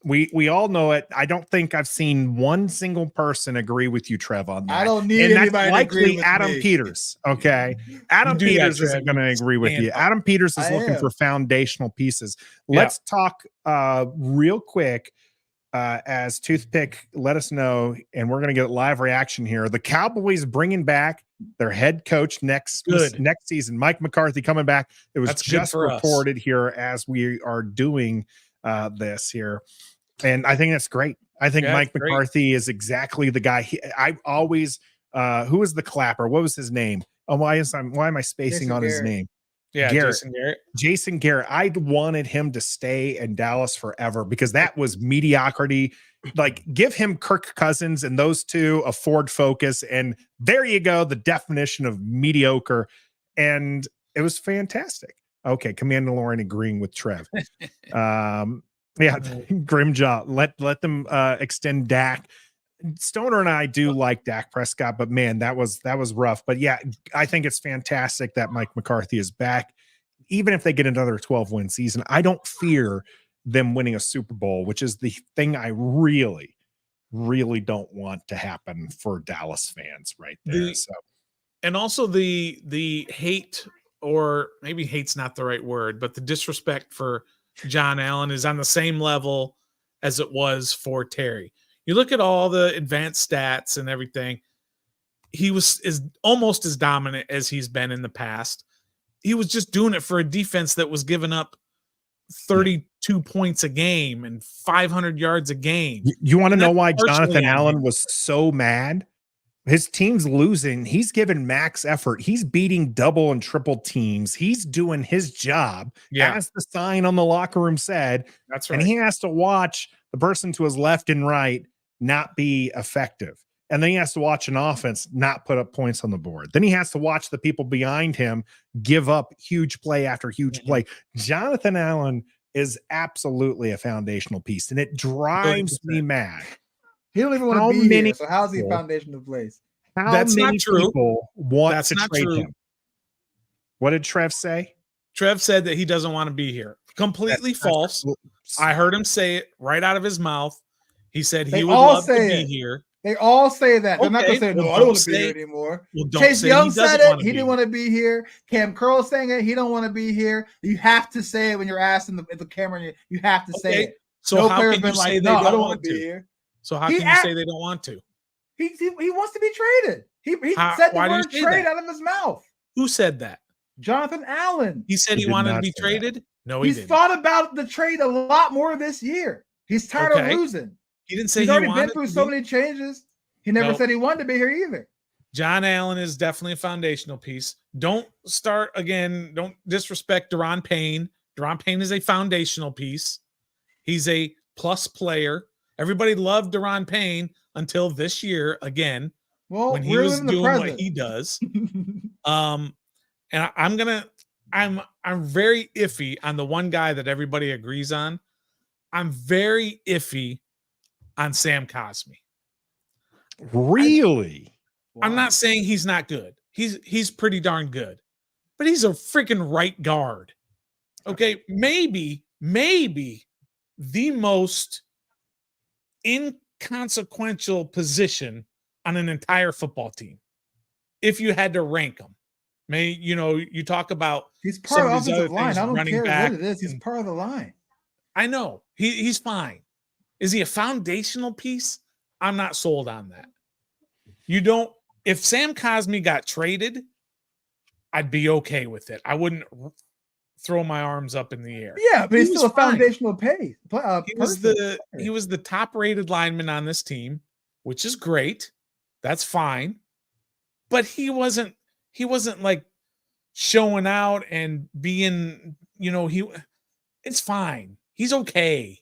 We all know it. I don't think I've seen one single person agree with you, Trev, on that. I don't need and that's anybody to agree likely with Adam me. Peters. Okay. Adam do that, Peters Trev. isn't going to agree with Stand you. up. Adam Peters is I looking am. for foundational pieces. Yeah. Let's talk real quick. As Toothpick let us know, and we're going to get live reaction here. The Cowboys bringing back their head coach next season, Mike McCarthy coming back. It was That's good just for us. reported here as we are doing this here, and I think that's great. I think Yeah, Mike it's great. McCarthy is exactly the guy. I always who was the clapper? What was his name? Oh, why am I spacing Jason on his Garrett. name? Yeah, Garrett. Jason Garrett. Jason Garrett. I wanted him to stay in Dallas forever because that was mediocrity. Like, give him Kirk Cousins and those two a Ford Focus, and there you go, the definition of mediocre. And it was fantastic. Okay, Commander Lauren agreeing with Trev. Yeah, Grimjaw. Let them extend Dak. Stoner and I do like Dak Prescott, but man, that was rough. But yeah, I think it's fantastic that Mike McCarthy is back. Even if they get another 12-win season, I don't fear them winning a Super Bowl, which is the thing I really, really don't want to happen for Dallas fans right there. And also the hate, or maybe hate's not the right word, but the disrespect for John Allen is on the same level as it was for Terry. You look at all the advanced stats and everything. He is almost as dominant as he's been in the past. He was just doing it for a defense that was giving up 32 points a game and 500 yards a game. You want to And know that's why partially Jonathan on Allen him. was so mad? His team's losing. He's giving max effort. He's beating double and triple teams. He's doing his job, as the sign on the locker room said. That's right. And he has to watch the person to his left and right not be effective. And then he has to watch an offense not put up points on the board. Then he has to watch the people behind him give up huge play after huge play. Jonathan Allen is absolutely a foundational piece, and it drives me mad. He don't even want How to be many here. So how's he a people- foundational place? How That's many not true. people want That's to not trade true. him? What did Trev say? Trev said that he doesn't want to be here. Completely false. I heard him say it right out of his mouth. He said They he would all love to say be it. here. They all say that. They're not Okay, gonna say, well, no, I don't don't want to be say- here anymore. Well, don't Chase say Young he said doesn't it. want to He be didn't here. want to be here. Cam Curl saying it. He don't want to be here. You have to say it when you're asked in the camera. You have to say Okay, it. So No how player's can been you like, say no, they I don't don't want want to be to? here. So how He can you say they don't want to? He wants to be traded. He How- said the why do you word say trade that? out of his mouth. Who said that? Jonathan Allen. He said he did wanted to not be say that. traded. No, he He's didn't. thought about the trade a lot more this year. He's tired of Okay. losing. He didn't say He's he already been wanted through to so be. many changes. He never No. said he wanted to be here either. John Allen is definitely a foundational piece. Don't start again. Don't disrespect Deron Payne. Deron Payne is a foundational piece. He's a plus player. Everybody loved Deron Payne until this year again, Well, when he we're was living the doing what present. he does. And I'm very iffy on the one guy that everybody agrees on. I'm very iffy on Sam Cosmi. Really? I'm not saying he's not good. He's pretty darn good, but he's a freaking right guard. Okay, maybe the most inconsequential position on an entire football team, if you had to rank them. You talk about He's part of the these other offensive line. things, I don't running care back what it is. He's and- part of the line. I know he's fine. Is he a foundational piece? I'm not sold on that. You don't. If Sam Cosmi got traded, I'd be okay with it. I wouldn't throw my arms up in the air. Yeah, but he's still a fine. foundational He was the top rated lineman on this team, which is great. That's fine. But he wasn't like showing out and being, it's fine. He's okay.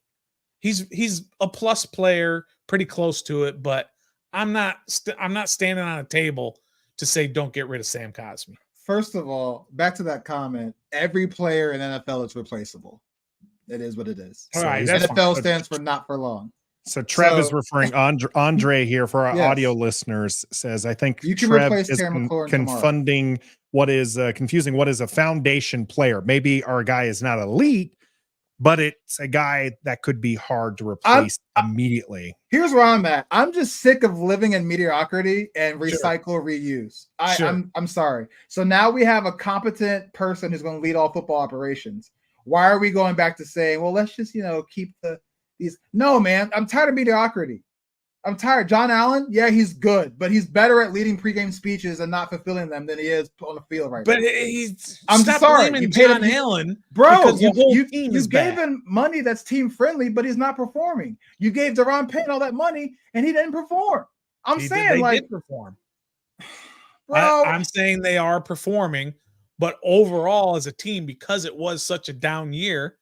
He's a plus player, pretty close to it, but I'm not standing on a table to say don't get rid of Sam Cosmi. First of all, back to that comment. Every player in NFL is replaceable. It is what it is. All right, that's NFL fine. stands for not for long. So Trev is So- referring Andre here for our Yes. audio listeners says, I think You can Trev replace is Terry McLaurin tomorrow. confunding confusing what is a foundation player. Maybe our guy is not elite, but it's a guy that could be hard to replace immediately. Here's where I'm at. I'm just sick of living in mediocrity and recycle, reuse. I'm sorry. So now we have a competent person who's going to lead all football operations. Why are we going back to saying, well, let's just, keep these? No, man, I'm tired of mediocrity. I'm tired. John Allen, yeah, he's good, but he's better at leading pregame speeches and not fulfilling them than he is on the field right now. But I'm stop sorry. blaming You paid John him- Allen, Bro, because the whole you team gave is bad. him money that's team friendly, but he's not performing. You gave Deron Payne all that money and he didn't perform. They did perform. Bro, I'm saying they are performing, but overall as a team, because it was such a down year,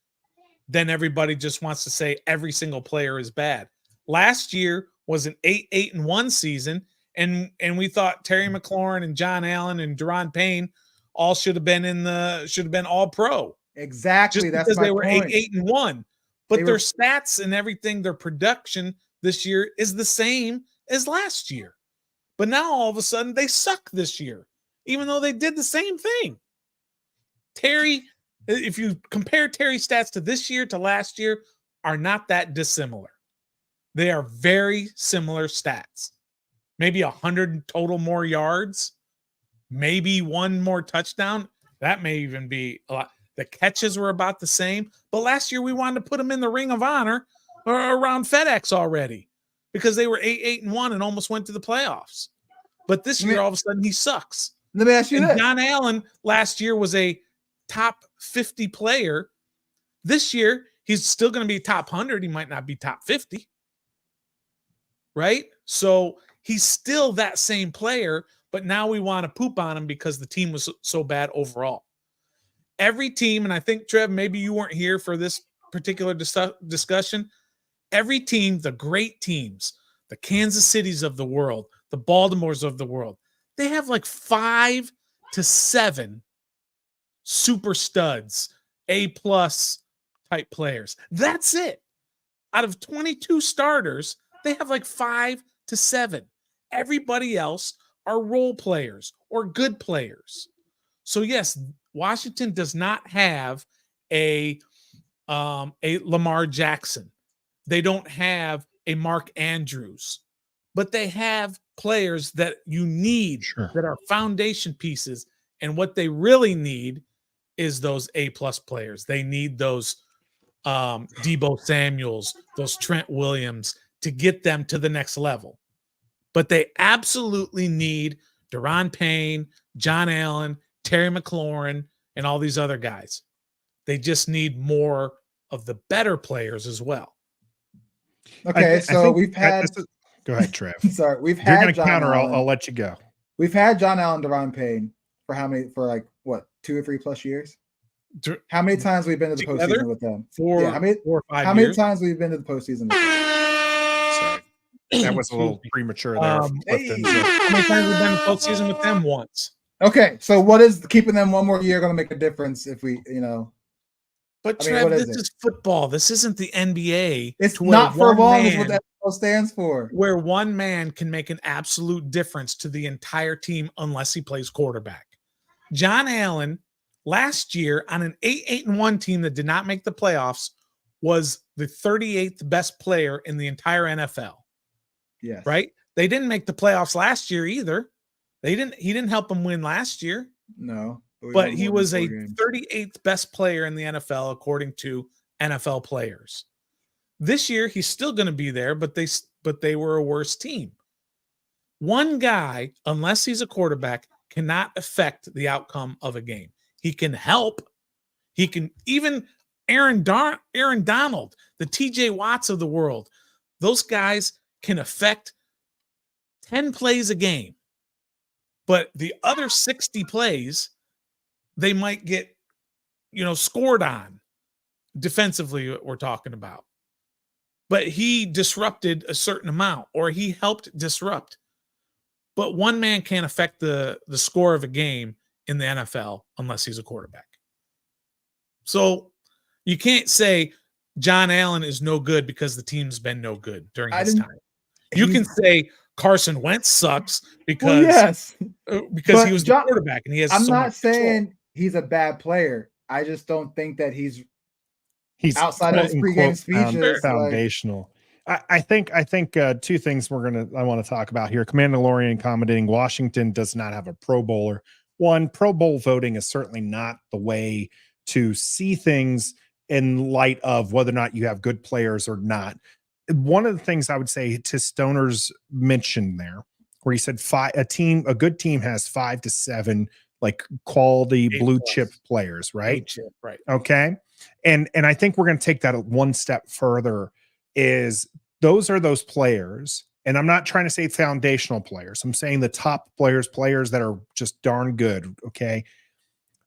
then everybody just wants to say every single player is bad. Last year was an 8-1 season, and we thought Terry McLaurin and John Allen and Deron Payne all should have been all pro. exactly. Just That's because my they were point. 8-1. But They their were- stats and everything, their production this year is the same as last year. But now all of a sudden they suck this year, even though they did the same thing. Terry, if you compare Terry's stats to this year to last year, are not that dissimilar. They are very similar stats. Maybe 100 total more yards, maybe one more touchdown. That may even be a lot. The catches were about the same, but last year we wanted to put them in the Ring of Honor or around FedEx already because they were 8-1 and almost went to the playoffs. But this year, all of a sudden, he sucks. Let me ask you And this. John Allen last year was a top 50 player. This year, he's still going to be top 100. He might not be top 50. Right? So he's still that same player, but now we want to poop on him because the team was so bad overall. Every team, and I think, Trev, maybe you weren't here for this particular discussion. Every team, the great teams, the Kansas Cities of the world, the Baltimores of the world, they have like 5 to 7 super studs, A-plus type players. That's it. Out of 22 starters, they have like 5 to 7. Everybody else are role players or good players. So yes, Washington does not have a Lamar Jackson. They don't have a Mark Andrews, but they have players that you need that are foundation pieces. And what they really need is those A-plus players. They need those Deebo Samuels, those Trent Williams to get them to the next level. But they absolutely need Deron Payne, John Allen, Terry McLaurin, and all these other guys. They just need more of the better players as well. Okay, so we've had. Go ahead, Trev. Sorry, we've If you're had going to John counter, Allen. I'll let you go. We've had John Allen, Deron Payne for how many? For like what, 2 or 3 plus years? How many times we've been to the postseason with them? 4 how many 4 or 5 How years. many times we've been to the postseason with them? Sorry. That was a little premature there. How many times we've been in the postseason with them? Once. Okay, so what is keeping them one more year going to make a difference if we, But I mean, Trev, what is this it? is football. This isn't the NBA. It's to where not for one long is man- what that stands for. Where one man can make an absolute difference to the entire team unless he plays quarterback. John Allen last year on an 8-1 team that did not make the playoffs was the 38th best player in the entire NFL. Yes. Right? They didn't make the playoffs last year either. He didn't help them win last year. No. But he was a 38th best player in the NFL according to NFL players. This year he's still going to be there, but they were a worse team. One guy, unless he's a quarterback, cannot affect the outcome of a game. He can help. He can even Aaron Donald, the TJ Watts of the world. Those guys can affect 10 plays a game. But the other 60 plays, they might get, scored on defensively, we're talking about. But he disrupted a certain amount, or he helped disrupt. But one man can't affect the score of a game in the NFL unless he's a quarterback. So you can't say John Allen is no good because the team's been no good during his time. You can say Carson Wentz sucks because he was the quarterback and he has. I'm not saying he's a bad player. I just don't think that he's outside of his pregame speeches foundational. I think 2 things I want to talk about here. Mandalorian commenting Washington does not have a Pro Bowler. One, Pro Bowl voting is certainly not the way to see things in light of whether or not you have good players or not. One of the things I would say to Stoner's mention there, where he said a good team has 5 to 7 like quality blue chip players, right? Right. Okay. And I think we're going to take that one step further. Is those are those players, and I'm not trying to say foundational players. I'm saying the top players that are just darn good. Okay.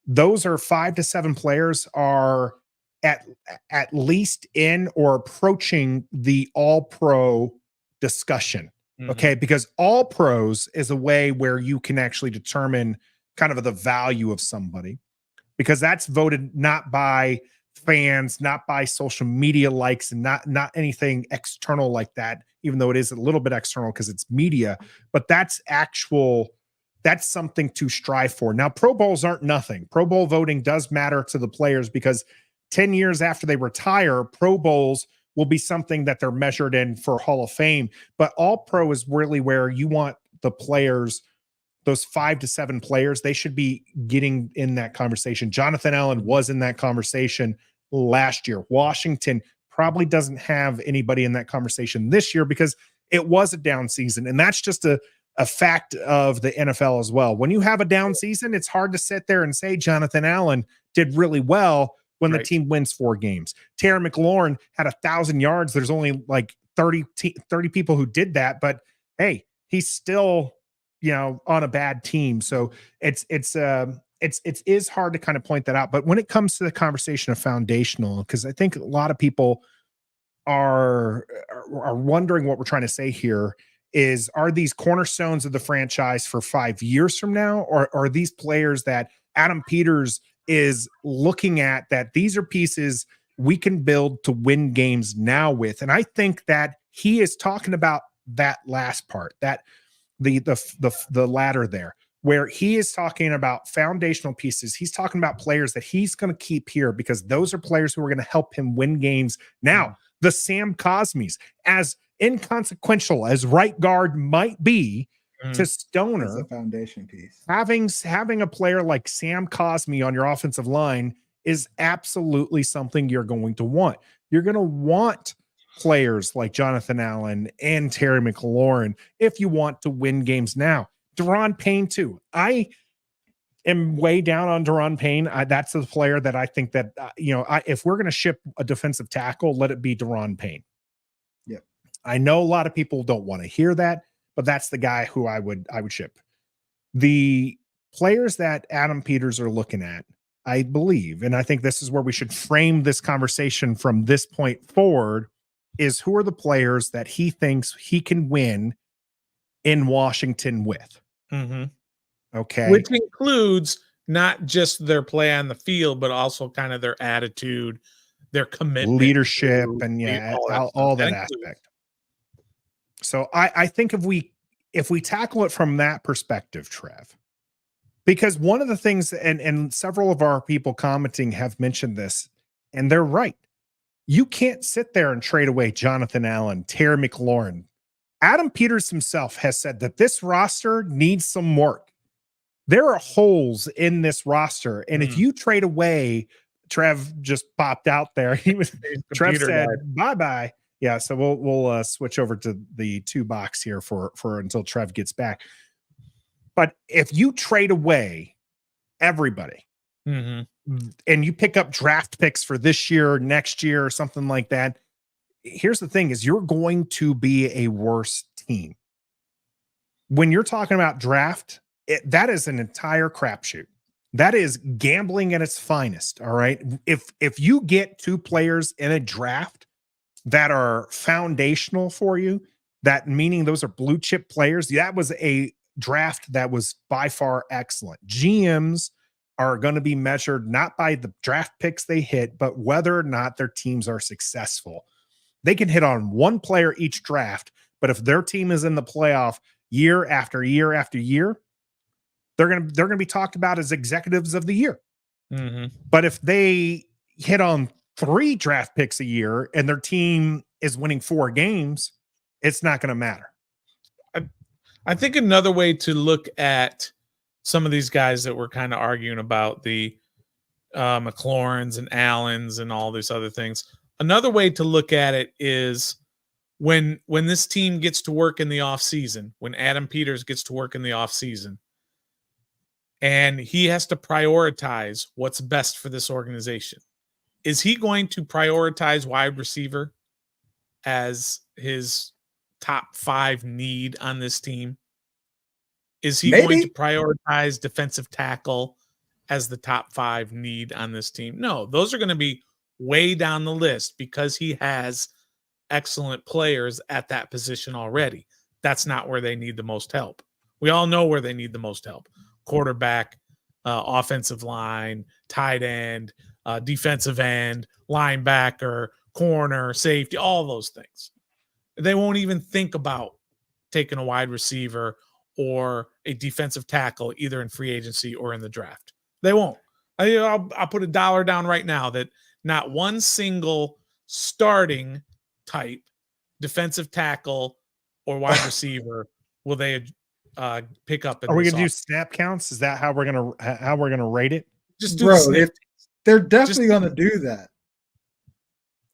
Those are 5 to 7 players are at least in or approaching the all pro discussion. Okay. Because all pros is a way where you can actually determine kind of the value of somebody, because that's voted not by fans, not by social media likes, and not anything external like that, even though it is a little bit external because it's media, but that's something to strive for. Now, Pro Bowls aren't nothing. Pro Bowl voting does matter to the players because 10 years after they retire, Pro Bowls will be something that they're measured in for Hall of Fame. But all pro is really where you want the players, those 5 to 7 players, they should be getting in that conversation. Jonathan Allen was in that conversation last year. Washington probably doesn't have anybody in that conversation this year because it was a down season. And that's just a fact of the NFL as well. When you have a down season, it's hard to sit there and say Jonathan Allen did really well when the team wins 4 games. Terry McLaurin had 1,000 yards. There's only like 30 people who did that, but hey, he's still, on a bad team. So it is hard to kind of point that out. But when it comes to the conversation of foundational, because I think a lot of people are wondering what we're trying to say here is, are these cornerstones of the franchise for 5 years from now? Or are these players that Adam Peters is looking at, that these are pieces we can build to win games now with? And I think that he is talking about that last part, that the latter there, where he is talking about foundational pieces. He's talking about players that he's going to keep here because those are players who are going to help him win games. Now, the Sam Cosmes, as inconsequential as right guard might be to Stoner, as a foundation piece, having a player like Sam Cosme on your offensive line is absolutely something you're going to want. You're going to want players like Jonathan Allen and Terry McLaurin if you want to win games now. Deron Payne too. am way down on Deron Payne. That's the player that I think that, if we're going to ship a defensive tackle, let it be Deron Payne. Yep. I know a lot of people don't want to hear that, but that's the guy who I would ship. The players that Adam Peters are looking at, I believe, and I think this is where we should frame this conversation from this point forward, is who are the players that he thinks he can win in Washington with. Mm-hmm. Okay. Which includes not just their play on the field, but also kind of their attitude, their commitment, leadership, to and all that aspect. So I think if we tackle it from that perspective, Trev, because one of the things, and several of our people commenting have mentioned this, and they're right. You can't sit there and trade away Jonathan Allen, Terry McLaurin. Adam Peters himself has said that this roster needs some work. There are holes in this roster. And if you trade away, Trev just popped out there. Trev said, bye-bye. Yeah. So we'll switch over to the 2 box here for until Trev gets back. But if you trade away everybody, and you pick up draft picks for this year, next year, or something like that, here's the thing: is you're going to be a worse team. When you're talking about draft, that is an entire crapshoot. That is gambling at its finest. All right. If you get 2 players in a draft that are foundational for you, that meaning those are blue chip players, that was a draft that was by far excellent. GMs are going to be measured not by the draft picks they hit, but whether or not their teams are successful. They can hit on 1 player each draft, but if their team is in the playoff year after year after year, they're going to be talked about as executives of the year. But if they hit on 3 draft picks a year and their team is winning 4 games, it's not going to matter. I think another way to look at some of these guys that we're kind of arguing about, the McLaurins and Allens and all these other things, another way to look at it is when this team gets to work in the offseason, when Adam Peters gets to work in the offseason, and he has to prioritize what's best for this organization. Is he going to prioritize wide receiver as his top 5 need on this team? Is he going to prioritize defensive tackle as the top 5 need on this team? No, those are going to be way down the list because he has excellent players at that position already. That's not where they need the most help. We all know where they need the most help: quarterback, offensive line, tight end, defensive end, linebacker, corner, safety, all those things. They won't even think about taking a wide receiver or a defensive tackle either in free agency or in the draft. They won't. I'll put $1 down right now that not one single starting type defensive tackle or wide receiver will they pick up. Are we going to do snap counts? Is that how we're gonna rate it? Just do the they're definitely going to do that.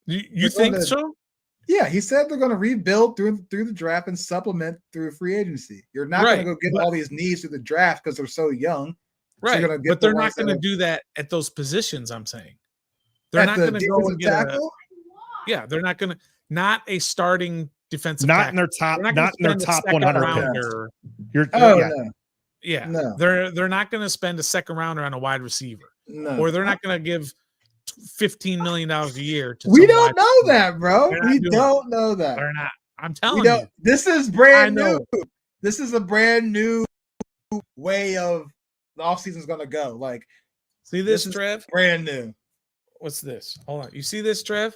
You think so? Yeah, he said they're going to rebuild through the draft and supplement through free agency. You're not going to go get all these needs through the draft because they're so young. Right, So but they're not going to do that at those positions. I'm saying they're not going to go and get they're not going to, not a starting defensive not tackle. in their top, not in their top 100. No. They're not going to spend a second rounder on a wide receiver, or they're not going to give $15 million a year to. We don't know that, bro. We don't know that. They're not. I'm telling you, this is brand new. This is a brand new way of the offseason is going to go. Like, see this Trev? Brand new. What's this? Hold on. You see this, Trev?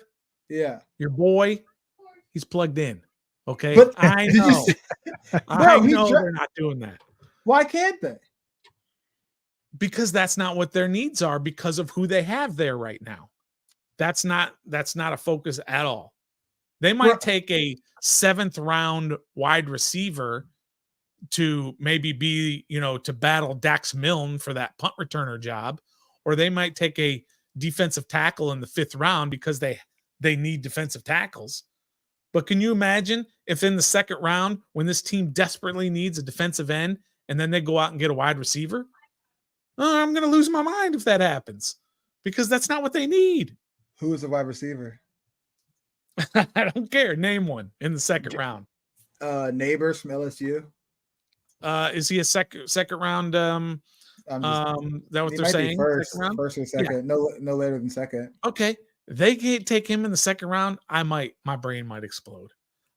Yeah. Your boy, he's plugged in. Okay. But I know. I know they're not doing that. Why can't they? Because that's not what their needs are, because of who they have there right now. That's not a focus at all. They might take a 7th round wide receiver to maybe be, to battle Dax Milne for that punt returner job, or they might take a defensive tackle in the 5th round because they need defensive tackles. But can you imagine if in the 2nd round, when this team desperately needs a defensive end, and then they go out and get a wide receiver? I'm going to lose my mind if that happens because that's not what they need. Who is the wide receiver? I don't care. Name one in the second round. Neighbors from LSU. Is he a second round? That what they're saying? First or second. Yeah. No later than second. Okay. They can't take him in the second round. My brain might explode.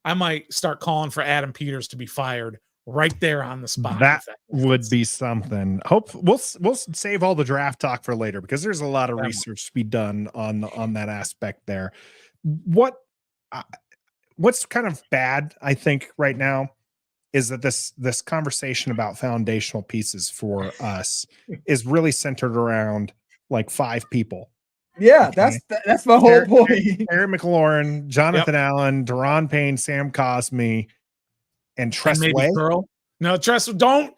I might start calling for Adam Peters to be fired right there on the spot. That would be something. Hope we'll save all the draft talk for later because there's a lot of research to be done on that aspect there. What's kind of bad, I think, right now is that this conversation about foundational pieces for us is really centered around like 5 people. Yeah, okay. that's my whole point. Terry McLaurin, Jonathan Allen, Deron Payne, Sam Cosmi, and Tressway. No, don't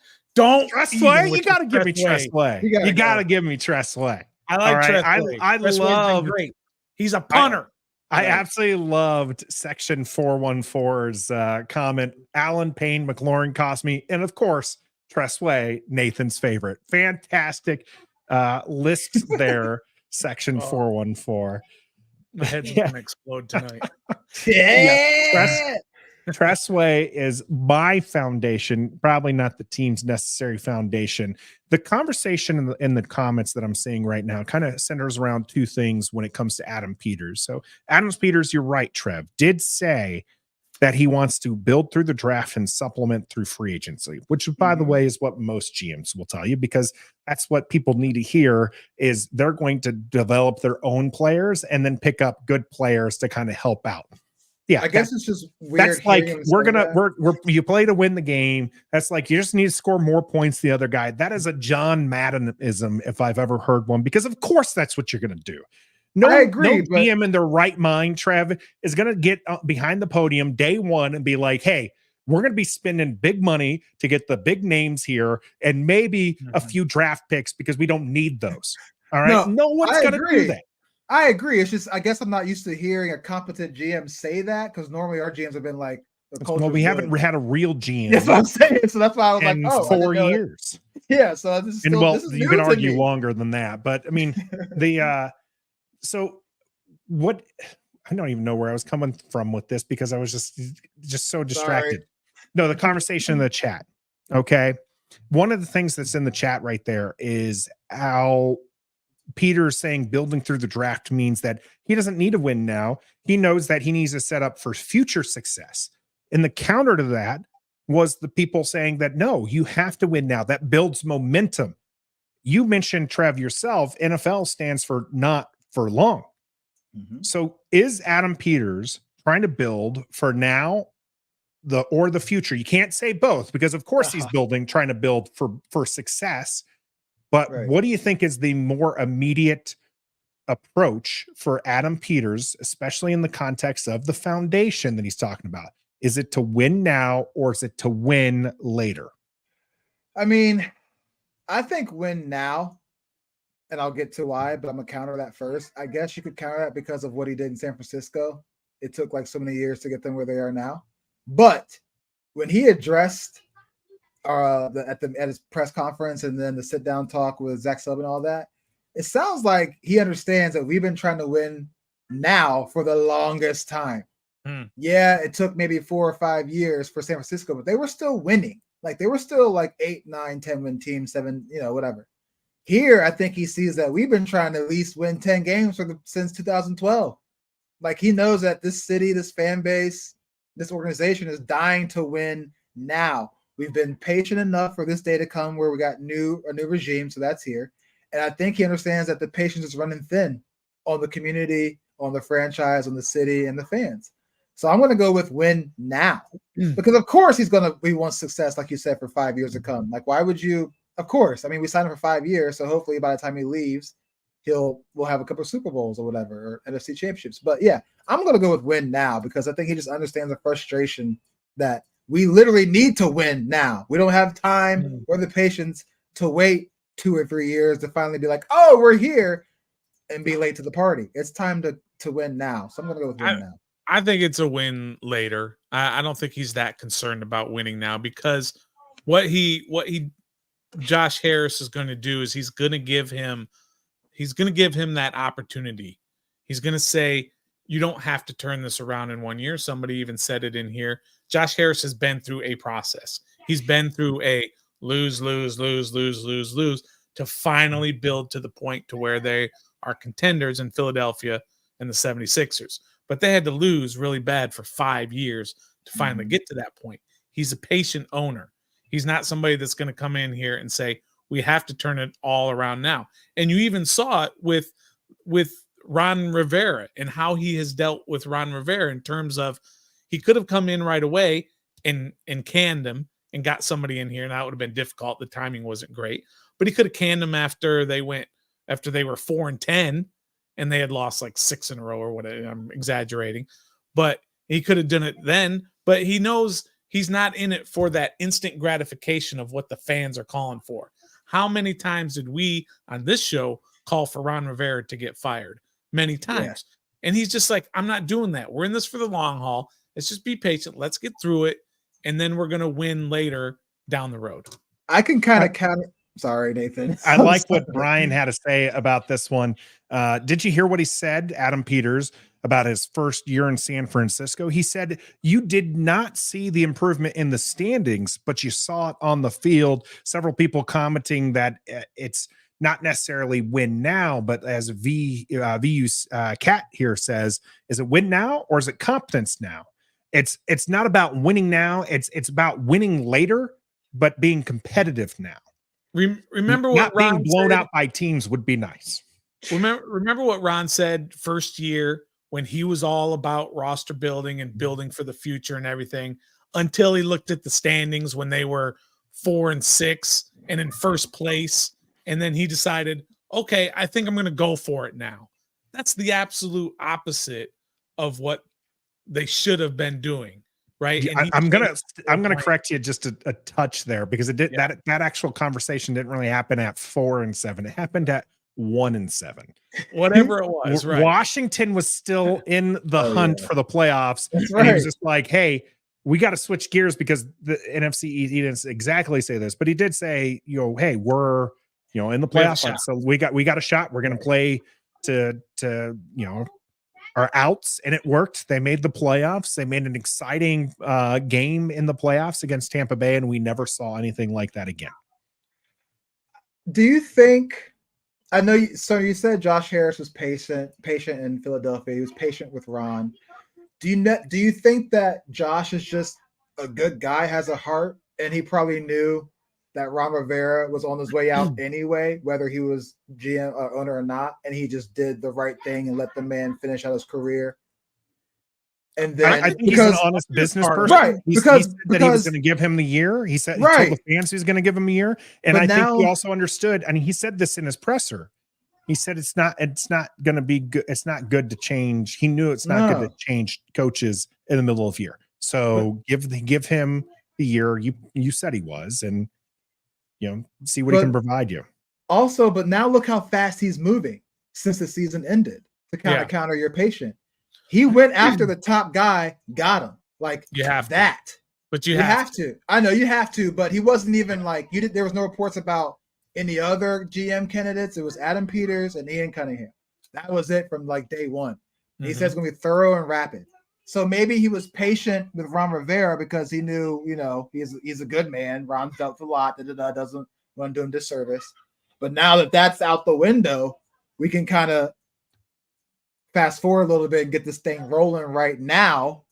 Tressway. You got to give me Tressway. You got to give me Tressway. I like Tressway. I love. Great. He's a punter. I absolutely loved Section 414's comment. Allen, Payne, McLaurin, Cosmi, and of course Tressway, Nathan's favorite. Fantastic lists there. Section 414. My head's gonna explode tonight. Tressway is my foundation, probably not the team's necessary foundation. The conversation in the comments that I'm seeing right now kind of centers around 2 things when it comes to Adam Peters. So Adam Peters, you're right, Trev, did say that he wants to build through the draft and supplement through free agency, which, by the way, is what most GMs will tell you, because that's what people need to hear is they're going to develop their own players and then pick up good players to kind of help out. Yeah, I guess it's just weird. That's like you play to win the game. That's like you just need to score more points than the other guy. That is a John Maddenism if I've ever heard one, because of course that's what you're going to do. I agree. No GM in their right mind, Trev, is going to get behind the podium day one and be like, "Hey, we're going to be spending big money to get the big names here, and maybe a few draft picks because we don't need those." All right, no one's going to do that. I agree. It's just, I guess I'm not used to hearing a competent GM say that, because normally our GMs have been like, well, we haven't had a real GM. That's what I'm saying. So that's why I was like, 4 years. Yeah. So this is still, this is you can argue longer than that, but I mean, so what? I don't even know where I was coming from with this because I was just so distracted. Sorry. No, the conversation in the chat. Okay, one of the things that's in the chat right there is how Peter saying building through the draft means that he doesn't need to win now. He knows that he needs to set up for future success. And the counter to that was the people saying that, no, you have to win now. That builds momentum. You mentioned, Trev, yourself, NFL stands for not for long. Mm-hmm. So is Adam Peters trying to build for now or the future? You can't say both, because of course he's trying to build for success. But what do you think is the more immediate approach for Adam Peters, especially in the context of the foundation that he's talking about? Is it to win now or is it to win later? I mean, I think win now, and I'll get to why, but I'm going to counter that first. I guess you could counter that because of what he did in San Francisco. It took like so many years to get them where they are now. But when he addressed at his press conference and then the sit down talk with Zach Sullivan and all that, it sounds like he understands that we've been trying to win now for the longest time. Yeah, it took maybe 4 or 5 years for San Francisco, but they were still winning. Like they were still like 8, 9, 10 win teams, 7, whatever. Here, I think he sees that we've been trying to at least win 10 games since 2012. Like he knows that this city, this fan base, this organization is dying to win now. We've been patient enough for this day to come where we got a new regime, so that's here. And I think he understands that the patience is running thin on the community, on the franchise, on the city, and the fans. So I'm going to go with win now, because of course we want success, like you said, for 5 years to come. Like, why would you? Of course. I mean, we signed him for 5 years, so hopefully by the time he leaves, we'll have a couple of Super Bowls or whatever, or NFC championships. But yeah, I'm going to go with win now, because I think he just understands the frustration that we literally need to win now. We don't have time or the patience to wait 2 or 3 years to finally be like, oh, we're here, and be late to the party. It's time to win now. So I'm going to go with win now. I think it's a win later. I don't think he's that concerned about winning now, because what he Josh Harris is going to do is he's going to give him that opportunity. He's going to say, you don't have to turn this around in 1 year. Somebody even said it in here. Josh Harris has been through a process. He's been through a lose to finally build to the point to where they are contenders in Philadelphia and the 76ers. But they had to lose really bad for 5 years to finally get to that point. He's a patient owner. He's not somebody that's going to come in here and say, we have to turn it all around now. And you even saw it with Ron Rivera and how he has dealt with Ron Rivera in terms of he could have come in right away and canned him and got somebody in here, and that would have been difficult. The timing wasn't great. But he could have canned them after they were 4-10 and they had lost like 6 in a row or whatever. I'm exaggerating, but he could have done it then. But he knows he's not in it for that instant gratification of what the fans are calling for. How many times did we on this show call for Ron Rivera to get fired? Many times. Yeah. And he's just like, I'm not doing that. We're in this for the long haul. Let's just be patient. Let's get through it. And then we're going to win later down the road. I can kind of counter. Sorry, Nathan. I like what Brian had to say about this one. Did you hear what he said, Adam Peters, about his first year in San Francisco? He said, you did not see the improvement in the standings, but you saw it on the field. Several people commenting that it's not necessarily win now, but as VU Cat here says, is it win now or is it competence now? It's not about winning now. It's about winning later, but being competitive now. Remember what not Ron being blown said? out by teams would be nice. Remember what Ron said first year when he was all about roster building and building for the future and everything, until he looked at the standings when they were 4-6 and in first place. And then he decided, okay, I think I'm going to go for it now. That's the absolute opposite of what they should have been doing. Right. Yeah, I'm gonna correct you just a touch there, because it did that actual conversation didn't really happen at 4-7. It happened at 1-7. Whatever it was. Right. Washington was still in the hunt for the playoffs. That's right. And he was just like, hey, we got to switch gears, because the NFC East, he didn't exactly say this, but he did say, hey, we're in the playoff hunt, so we got a shot. We're gonna play to our outs, and it worked. They made the playoffs. They made an exciting game in the playoffs against Tampa Bay, and we never saw anything like that again. Do you think? I know. So you said Josh Harris was patient in Philadelphia. He was patient with Ron. Do you think that Josh is just a good guy, has a heart, and he probably knew that Ron Rivera was on his way out anyway, whether he was GM owner or not, and he just did the right thing and let the man finish out his career? And then I think he's an honest business person, right? He said that he was going to give him the year. He said he told the fans he was going to give him a year, and I think he also understood. And he said this in his presser. He said it's not going to be good. It's not good to change. He knew it's not good to change coaches in the middle of the year. So give him the year. You said he was, and see what he can provide you. Also, but now look how fast he's moving since the season ended to kind of counter your patient. He went after the top guy, got him. Like you have that. But you have to. I know you have to, but he wasn't even like there was no reports about any other GM candidates. It was Adam Peters and Ian Cunningham. That was it from like day one. Mm-hmm. He said it's gonna be thorough and rapid. So maybe he was patient with Ron Rivera because he knew, he's a good man. Ron's dealt a lot. Doesn't want to do him disservice. But now that that's out the window, we can kind of fast forward a little bit and get this thing rolling right now,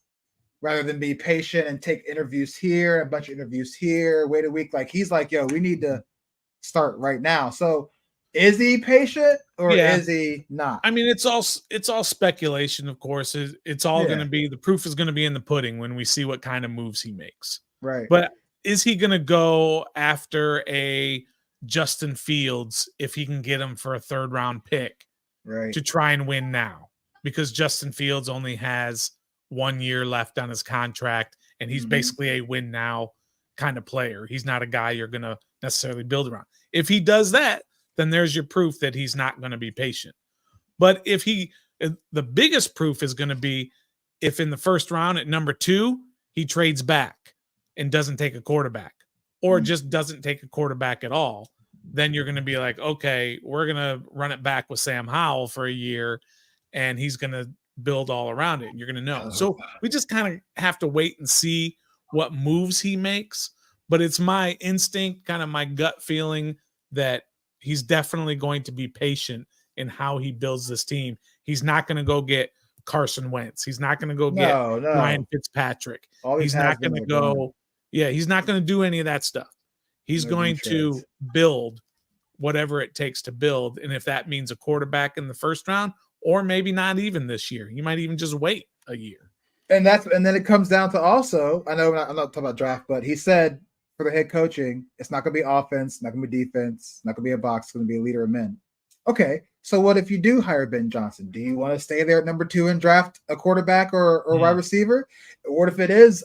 rather than be patient and take interviews here, a bunch of interviews here, wait a week. Like he's like, we need to start right now. So is he patient or is he not? I mean, it's all speculation, of course. It's all going to be, the proof is going to be in the pudding when we see what kind of moves he makes. Right. But is he going to go after a Justin Fields if he can get him for a 3rd round pick to try and win now? Because Justin Fields only has 1 year left on his contract, and he's basically a win now kind of player. He's not a guy you're going to necessarily build around. If he does that, then there's your proof that he's not going to be patient. But the biggest proof is going to be if in the 1st round at number 2, he trades back and doesn't take a quarterback. or just doesn't take a quarterback at all, then you're going to be like, okay, we're going to run it back with Sam Howell for a year and he's going to build all around it. You're going to know. So we just kind of have to wait and see what moves he makes. But it's my instinct, kind of my gut feeling that he's definitely going to be patient in how he builds this team. He's not going to go get Carson Wentz. He's not going to go get Ryan Fitzpatrick. He's not going to go. Yeah, he's not going to do any of that stuff. He's going to build whatever it takes to build. And if that means a quarterback in the first round, or maybe not even this year, you might even just wait a year. And then it comes down to also, I know I'm not talking about draft, but he said for the head coaching, it's not going to be offense, not going to be defense, not going to be a box, it's going to be a leader of men. Okay, so what if you do hire Ben Johnson? Do you want to stay there at number 2 and draft a quarterback or wide receiver? Or what if it is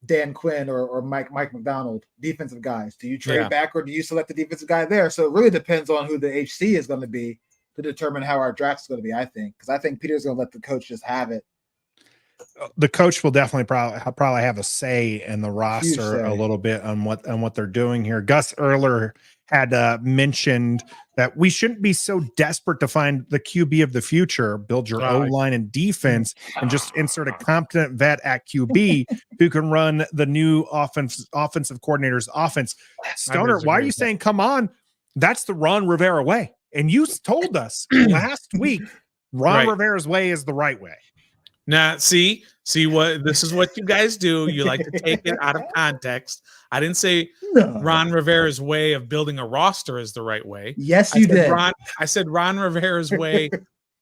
Dan Quinn or Mike McDonald, defensive guys? Do you trade back or do you select the defensive guy there? So it really depends on who the HC is going to be to determine how our draft is going to be, I think. Because I think Peter's going to let the coach just have it. The coach will definitely probably have a say in the roster a little bit on what they're doing here. Gus earlier had mentioned that we shouldn't be so desperate to find the QB of the future. Build your O-line and defense and just insert a competent vet at QB who can run the new offensive coordinator's offense. Stoner, why are you saying, come on? That's the Ron Rivera way. And you told us last week, Ron Rivera's way is the right way. Now, see what this is what you guys do. You like to take it out of context. I didn't say Ron Rivera's way of building a roster is the right way. Yes, you did. I said Ron Rivera's way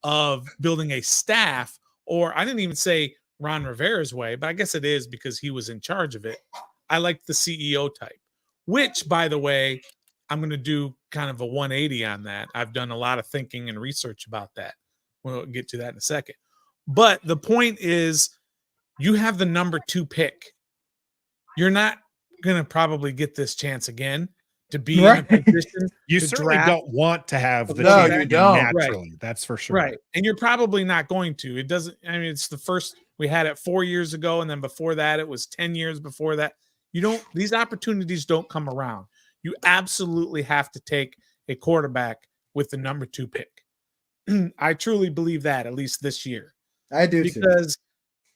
of building a staff, or I didn't even say Ron Rivera's way, but I guess it is because he was in charge of it. I like the CEO type, which, by the way, I'm going to do kind of a 180 on that. I've done a lot of thinking and research about that. We'll get to that in a second. But the point is, you have the number 2 pick. You're not going to probably get this chance again to be in a position. You to certainly draft. don't want to have the chance you don't. naturally. That's for sure. Right. And you're probably not going to. It doesn't, I mean, it's the first, we had it 4 years ago. And then before that, it was 10 years before that. These opportunities don't come around. You absolutely have to take a quarterback with the number 2 pick. I truly believe that, at least this year. I do because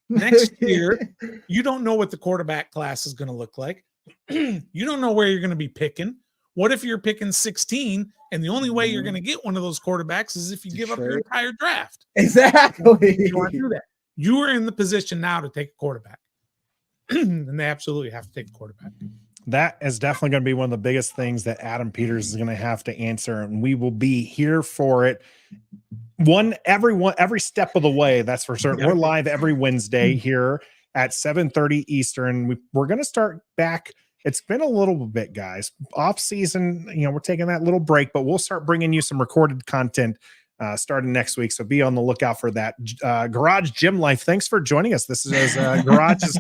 next year you don't know what the quarterback class is going to look like. You don't know where you're going to be picking. What if you're picking 16 and the only way you're going to get one of those quarterbacks is if you give up your entire draft? Exactly. You want to do that. You are in the position now to take a quarterback. And they absolutely have to take a quarterback. That is definitely going to be one of the biggest things that Adam Peters is going to have to answer, and we will be here for it. Every step of the way, that's for certain. We're live every Wednesday here at 7:30 Eastern. We're going to start back. It's been a little bit, guys, off season. We're taking that little break, but we'll start bringing you some recorded content starting next week. So be on the lookout for that. Garage Gym Life, thanks for joining us. This is Garage's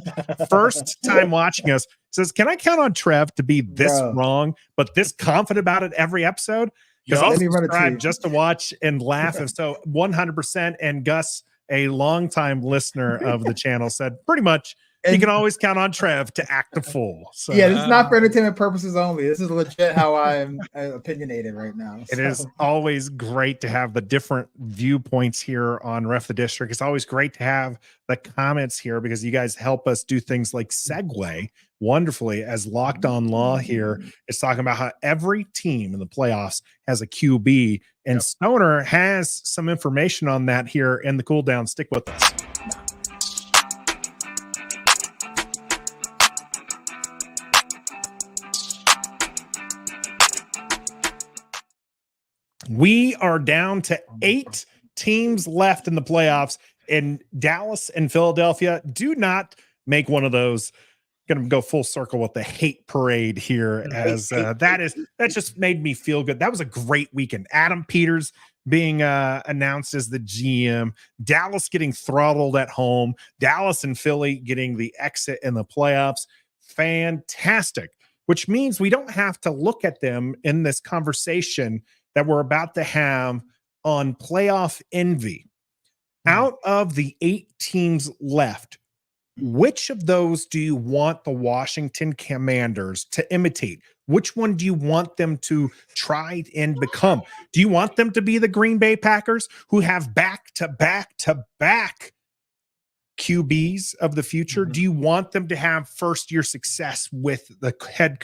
first time watching us. Says, can I count on Trev to be this wrong, but this confident about it every episode? Because I'll subscribe just to watch and laugh. And so 100%. And Gus, a longtime listener of the channel, said pretty much you can always count on Trev to act a fool. So, yeah, this is not for entertainment purposes only. This is legit how I'm opinionated right now. It is always great to have the different viewpoints here on Ref the District. It's always great to have the comments here because you guys help us do things like segue wonderfully, as Locked On Law here is talking about how every team in the playoffs has a QB, and Stoner has some information on that here in the cool down. Stick with us. We are down to 8 teams left in the playoffs, and Dallas and Philadelphia do not make one of those. Going to go full circle with the hate parade here, as that just made me feel good. That was a great weekend. Adam Peters being announced as the GM, Dallas getting throttled at home, Dallas and Philly getting the exit in the playoffs. Fantastic, which means we don't have to look at them in this conversation that we're about to have on playoff envy. Out of the 8 teams left, which of those do you want the Washington Commanders to imitate? Which one do you want them to try and become? Do you want them to be the Green Bay Packers, who have back-to-back-to-back QBs of the future? Do you want them to have first-year success with the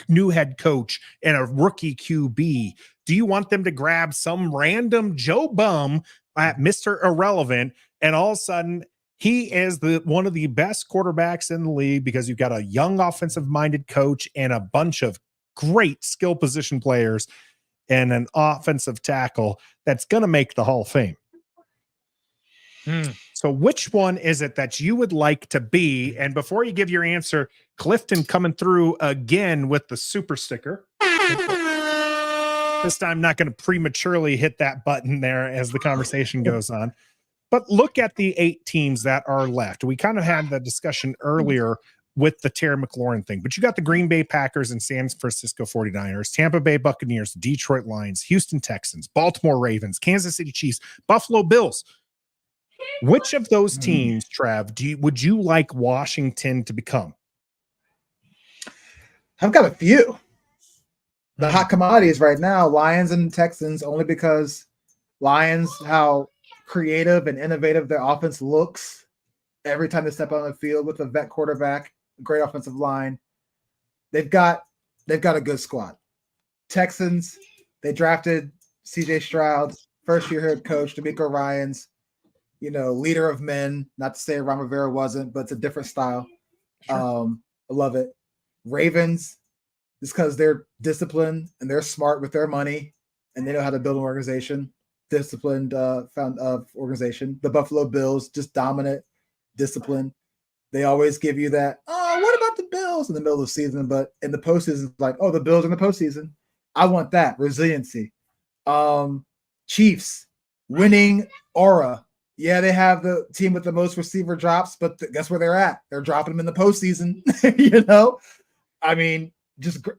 new head coach and a rookie QB? Do you want them to grab some random Joe Bum at Mr. Irrelevant, and all of a sudden he is one of the best quarterbacks in the league because you've got a young offensive-minded coach and a bunch of great skill position players and an offensive tackle that's going to make the Hall of Fame? So which one is it that you would like to be? And before you give your answer, Clifton coming through again with the super sticker. This time, not going to prematurely hit that button there as the conversation goes on. But look at the 8 teams that are left. We kind of had the discussion earlier with the Terry McLaurin thing, but you got the Green Bay Packers and San Francisco 49ers, Tampa Bay Buccaneers, Detroit Lions, Houston Texans, Baltimore Ravens, Kansas City Chiefs, Buffalo Bills. Which of those teams, Trav, would you like Washington to become? I've got a few. The hot commodities right now, Lions and Texans, only because Lions, how creative and innovative their offense looks every time they step on the field with a vet quarterback, great offensive line. They've got a good squad. Texans, they drafted CJ Stroud, first-year head coach, D'Amico Ryans, leader of men. Not to say Ron Rivera wasn't, but it's a different style. Sure. I love it. Ravens, just because they're disciplined and they're smart with their money and they know how to build an organization, disciplined organization. The Buffalo Bills, just dominant, disciplined. They always give you that, what about the Bills in the middle of the season? But in the postseason, it's like, the Bills in the postseason. I want that resiliency. Chiefs, winning aura. Yeah, they have the team with the most receiver drops, but guess where they're at? They're dropping them in the postseason. I mean,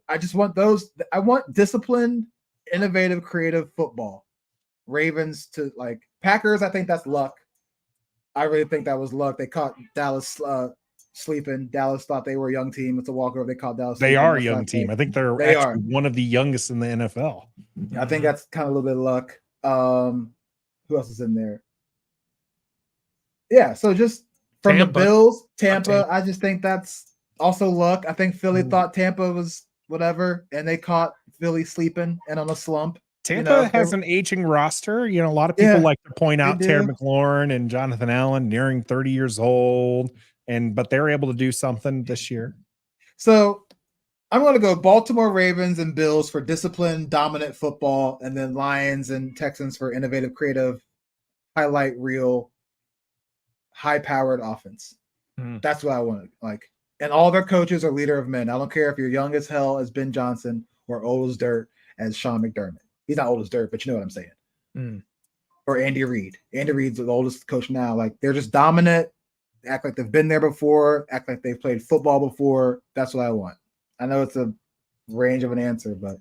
I just want those. I want disciplined, innovative, creative football. Ravens to Packers. I think that's luck. I really think that was luck. They caught Dallas sleeping. Dallas thought they were a young team. It's a walkover. They caught Dallas. They are a young team. I think they're actually one of the youngest in the NFL. I think that's kind of a little bit of luck. Who else is in there? Yeah, so just from the Bills, Tampa, I just think that's also luck. I think Philly thought Tampa was whatever, and they caught Philly sleeping and on a slump. Tampa has an aging roster. A lot of people like to point out Terry McLaurin and Jonathan Allen nearing 30 years old, but they're able to do something this year. So I'm going to go Baltimore Ravens and Bills for disciplined, dominant football, and then Lions and Texans for innovative, creative, highlight reel, high-powered offense. That's what I want. And all their coaches are leader of men. I don't care if you're young as hell as Ben Johnson or old as dirt as Sean McDermott. He's not old as dirt, but you know what I'm saying. Or Andy Reid. Andy Reid's the oldest coach now. They're just dominant, act like they've been there before, act like they've played football before. That's what I want. I know it's a range of an answer, but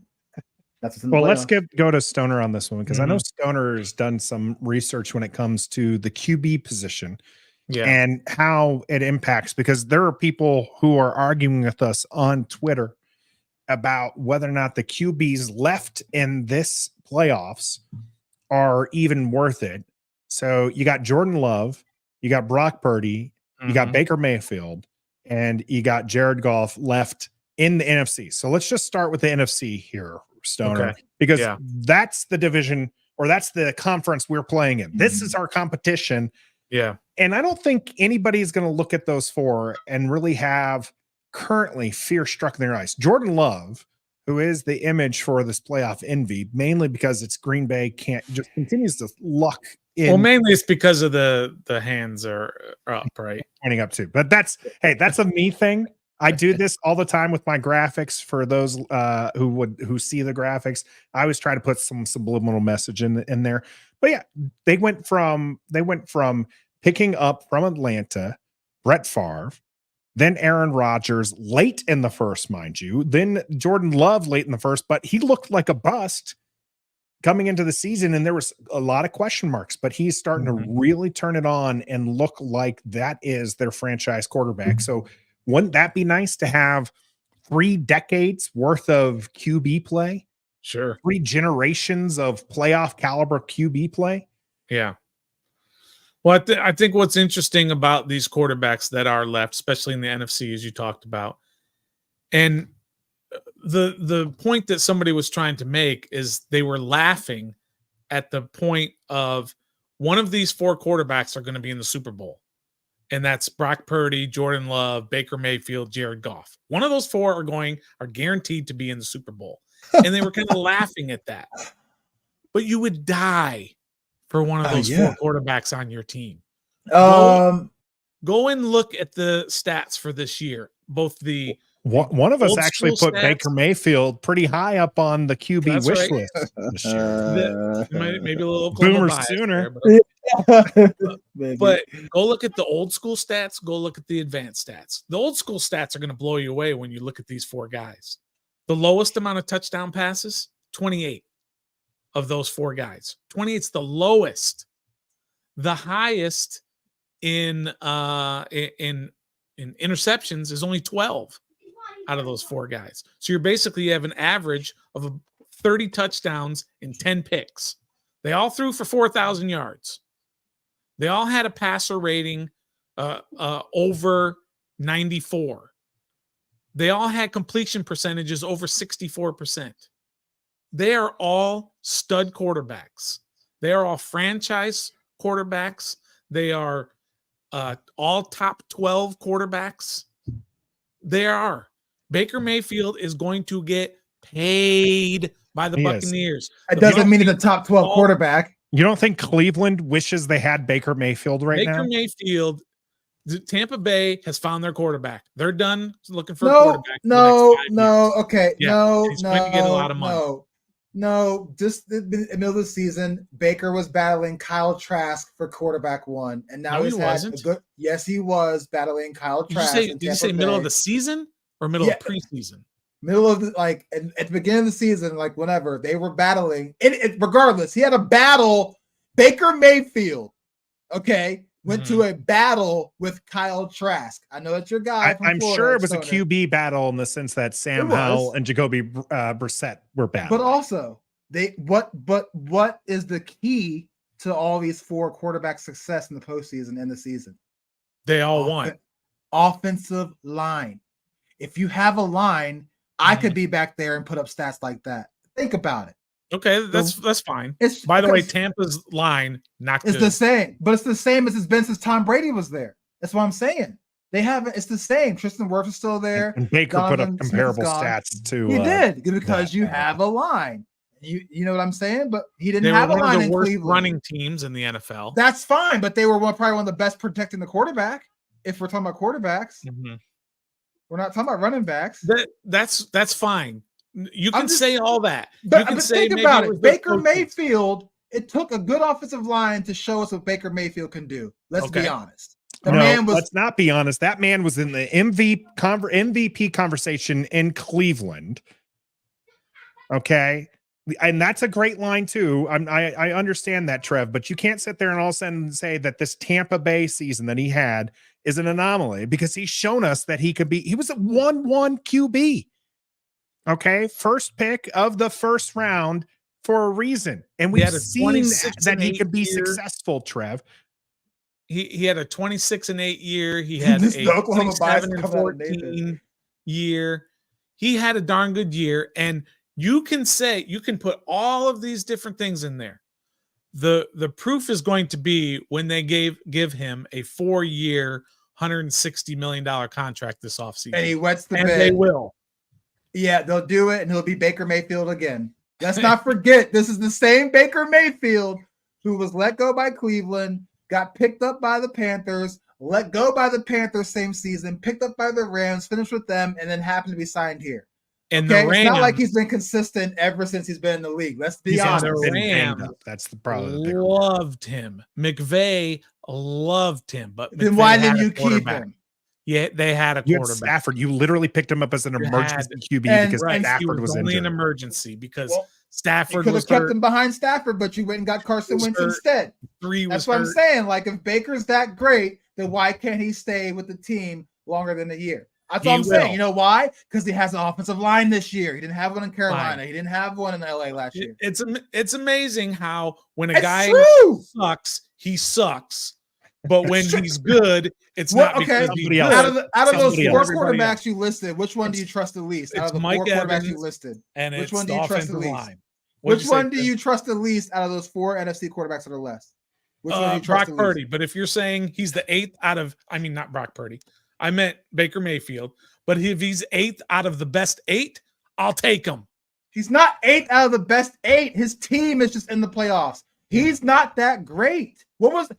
that's what's in the playoffs. Let's go to Stoner on this one, because I know Stoner has done some research when it comes to the QB position. And how it impacts, because there are people who are arguing with us on Twitter about whether or not the QBs left in this playoffs are even worth it. So you got Jordan Love, you got Brock Purdy, you got Baker Mayfield, and you got Jared Goff left in the NFC. So let's just start with the NFC here, Stoner, because that's the division, or that's the conference we're playing in. This is our competition. Yeah. And I don't think anybody's going to look at those four and really have currently fear struck in their eyes. Jordan Love, who is the image for this playoff envy, mainly because it's Green Bay just continues to luck in. Well, mainly it's because of the hands are up, right? Pointing up too. But that's a me thing. I do this all the time with my graphics. For those who see the graphics, I always try to put some subliminal message in there. But yeah, they went from picking up from Atlanta Brett Favre, then Aaron Rodgers late in the first, mind you, then Jordan Love late in the first, but he looked like a bust. coming into the season, and there was a lot of question marks, but he's starting to really turn it on and look like that is their franchise quarterback. So wouldn't that be nice to have 3 decades worth of QB play? Sure. 3 generations of playoff caliber QB play? Yeah. Well, I think what's interesting about these quarterbacks that are left, especially in the NFC, as you talked about, and the point that somebody was trying to make is they were laughing at the point of one of these 4 quarterbacks are going to be in the Super Bowl. And that's Brock Purdy, Jordan Love, Baker Mayfield, Jared Goff. One of those 4 are guaranteed to be in the Super Bowl. And they were kind of laughing at that. But you would die for one of those 4 quarterbacks on your team. Go and look at the stats for this year. Both the one of us old actually school put stats. Baker Mayfield pretty high up on the QB That's wish right. list this year. Maybe a little Oklahoma Boomer bias sooner. there, but go look at the old school stats. Go look at the advanced stats. The old school stats are going to blow you away when you look at these 4 guys. The lowest amount of touchdown passes, 28 of those 4 guys. 28's the lowest. The highest in interceptions is only 12 out of those 4 guys. So you have an average of 30 touchdowns and 10 picks. They all threw for 4,000 yards. They all had a passer rating over 94. They all had completion percentages over 64%. They are all stud quarterbacks. They are all franchise quarterbacks. They are all top 12 quarterbacks. They are. Baker Mayfield is going to get paid by the Buccaneers. It doesn't mean he's a top 12 quarterback. You don't think Cleveland wishes they had Baker Mayfield now? Baker Mayfield, Tampa Bay has found their quarterback. They're done looking for a quarterback. Okay. Yeah, he's going to get a lot of money. Just in the middle of the season, Baker was battling Kyle Trask for quarterback 1, and now he wasn't. Yes, he was battling Kyle Trask. Did you say middle of the season or middle of preseason? Middle of the, at the beginning of the season, whenever they were battling. Regardless, he had a battle. Baker Mayfield, went to a battle with Kyle Trask. I know it's your guy. I'm sure it was a QB battle in the sense that Sam Howell and Jacoby Brissett were battling. But also, what is the key to all these 4 quarterback success in the postseason and the season? They all won. Offensive line. If you have a line, I could be back there and put up stats like that. Think about it. Okay, that's fine. By the way, Tampa's line not good. It's the same, but it's the same as it's been since Tom Brady was there. That's what I'm saying. They haven't. It's the same. Tristan Wirfs is still there. And Baker put up comparable stats too. He did because you have a line. You know what I'm saying? But he didn't have a line in Cleveland. Running teams in the NFL. That's fine, but they were probably one of the best protecting the quarterback. If we're talking about quarterbacks, we're not talking about running backs. That's fine. You can say all that. But think about it. Baker Mayfield, it took a good offensive line to show us what Baker Mayfield can do. Let's be honest. Let's not be honest. That man was in the MVP conversation in Cleveland. Okay. And that's a great line too. I understand that, Trev, but you can't sit there and all of a sudden say that this Tampa Bay season that he had is an anomaly, because he's shown us that he was a 1-1 QB. Okay. First pick of the first round for a reason. And we've seen that he could be successful, Trev. He had a 26-8 year. He had a 27-14 year. He had a darn good year. And you can put all of these different things in there. The proof is going to be when they give him a 4-year, $160 million contract this offseason. And he wets the bed. They will. Yeah, they'll do it, and he'll be Baker Mayfield again. Let's not forget, this is the same Baker Mayfield who was let go by Cleveland, got picked up by the Panthers, let go by the Panthers same season, picked up by the Rams, finished with them, and then happened to be signed here. And the Rams, it's not like he's been consistent ever since he's been in the league. Let's be honest. The Rams that's the problem. Loved him. McVay loved him, but then why didn't you keep him? Yeah, they had a You had quarterback. Stafford. You literally picked him up as an You emergency QB and- because Right. He Stafford was was only an injured. emergency because Well, you Stafford could was have kept hurt. him behind Stafford, but you went and got Carson was Wentz hurt. instead. 3 was That's what I'm hurt. saying. Like, if Baker's that great, then why can't he stay with the team longer than a year? That's what He I'm saying. will. You know why? Because he has an offensive line this year. He didn't have one in Carolina. Fine. He didn't have one in LA last year. It's amazing how when a It's guy true. sucks, he sucks. But when true. he's good, it's What- not okay. because he's Somebody good. else. Out of those Somebody four else. Everybody quarterbacks else. you listed, which one do you It's- trust the least? Out it's of the Mike four quarterbacks Evans, you listed, And which it's one do the you trust the offensive least? line. What'd Which you say, one do Chris? you trust the least out of those 4 NFC quarterbacks that are less? Which one do you trust Brock the least? Purdy. But if you're saying he's the 8th out of, I mean, not Brock Purdy. I meant Baker Mayfield. But if he's 8th out of the best 8, I'll take him. He's not 8th out of the best 8. His team is just in the playoffs. He's not that great.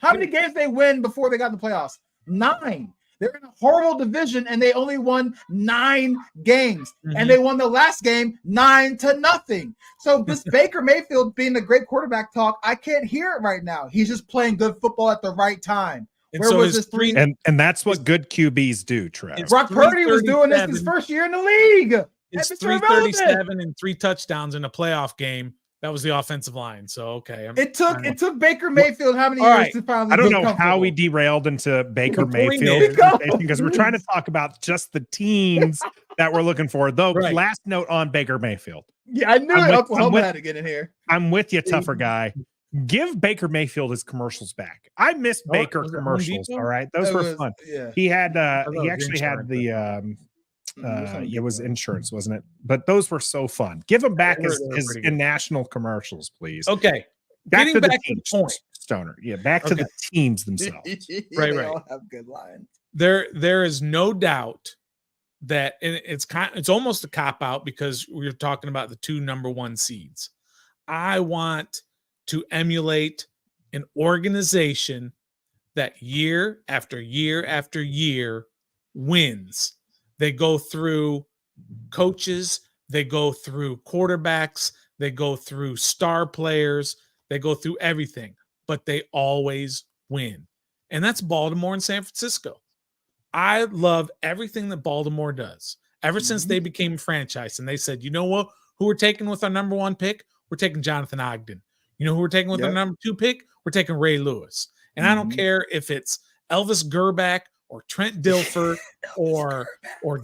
How many games they win before they got in the playoffs? 9. They're in a horrible division and they only won 9 games. Mhm. And they won the last game 9-0. So this Baker Mayfield being a great quarterback talk, I can't hear it right now. He's just playing good football at the right time. And Where so was his this 3? And that's what good QBs do, Trev. It's Brock Purdy was doing this his 337. first year in the league. It's It's irrelevant. 337 and 3 touchdowns in a playoff game. That was the offensive line. So okay. It took Baker Mayfield how many All years right. to finally I don't get know how comfortable? we derailed into Baker The point Mayfield is- conversation because we're trying to talk about just the teams that we're looking for. Though, Right. last note on Baker Mayfield. Yeah, I knew I'm with- Oklahoma I'm with- had to get in here. I'm with you, tougher guy. Give Baker Mayfield his commercials back. I miss Baker was it Home commercials. Depot? all right, those It were was- fun. Yeah. He had thought it he was actually had insurance, the it was insurance, wasn't it? But those were so fun. Give him back They were his pretty good. in national commercials, please. Okay. back Getting to the back to the teams, point. Stoner. Yeah, back to the teams themselves. Right, They right. all have good lines. There is no doubt that and it's almost a cop out because we're talking about the 2 number 1 seeds. I want to emulate an organization that year after year after year wins. They go through coaches, they go through quarterbacks, they go through star players, they go through everything, but they always win. And that's Baltimore and San Francisco. I love everything that Baltimore does. Ever since they became a franchise and they said, you know what, who we're taking with our number 1 pick? We're taking Jonathan Ogden. You know who we're taking with our number 2 pick? We're taking Ray Lewis. And I don't care if it's Elvis Gerback or Trent Dilfer or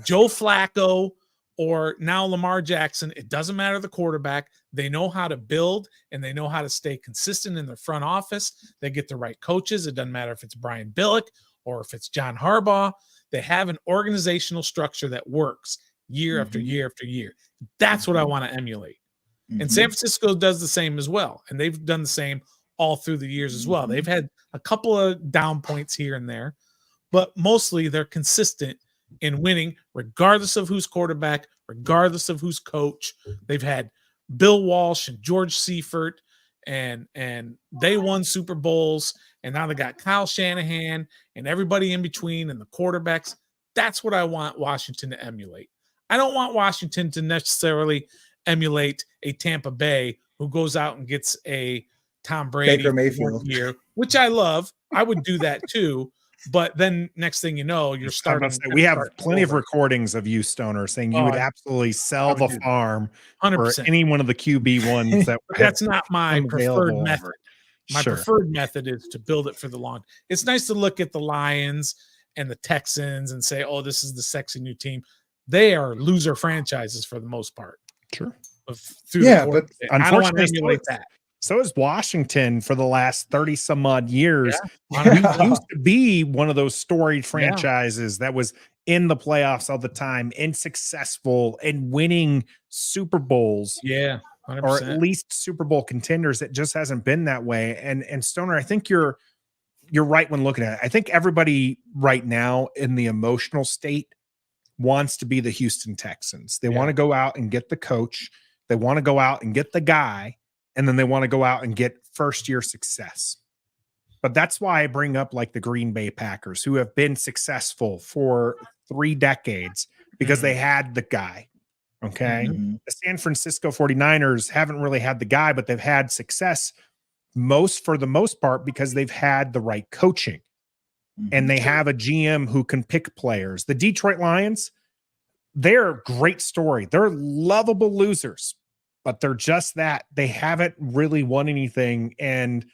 Joe Flacco or now Lamar Jackson. It doesn't matter the quarterback. They know how to build and they know how to stay consistent in their front office. They get the right coaches. It doesn't matter if it's Brian Billick or if it's John Harbaugh. They have an organizational structure that works year after year after year. That's what I want to emulate. And San Francisco does the same as well. And they've done the same all through the years as well. They've had a couple of down points here and there, but mostly they're consistent in winning regardless of who's quarterback, regardless of who's coach. They've had Bill Walsh and George Seifert and they won Super Bowls, and now they got Kyle Shanahan and everybody in between and the quarterbacks. That's what I want Washington to emulate. I don't want Washington to necessarily emulate a Tampa Bay who goes out and gets a Tom Brady Baker Mayfield year, which I love. I would do that too. But then next thing you know, you're starting. We have plenty of recordings of you, Stoner, saying you would absolutely sell the farm 100%. for any one of the QB ones that. But that's not my preferred available. method. My Sure. preferred method is to build it for the long. It's nice to look at the Lions and the Texans and say, oh, this is the sexy new team. They are loser franchises for the most part. Sure. Yeah, but I don't want to unfortunately, emulate that. So is Washington for the last 30 some odd years. Yeah. We used to be one of those storied franchises that was in the playoffs all the time and successful and winning Super Bowls. Yeah. 100%. Or at least Super Bowl contenders. It just hasn't been that way. And Stoner, I think you're right when looking at it. I think everybody right now in the emotional state wants to be the Houston Texans. They want to go out and get the coach. They want to go out and get the guy. And then they want to go out and get first year success. But that's why I bring up like the Green Bay Packers, who have been successful for 3 decades because they had the guy. Okay. The San Francisco 49ers haven't really had the guy, but they've had success for the most part because they've had the right coaching. and they have a GM who can pick players. The Detroit Lions, they're a great story. They're lovable losers, but they're just that. They haven't really won anything. And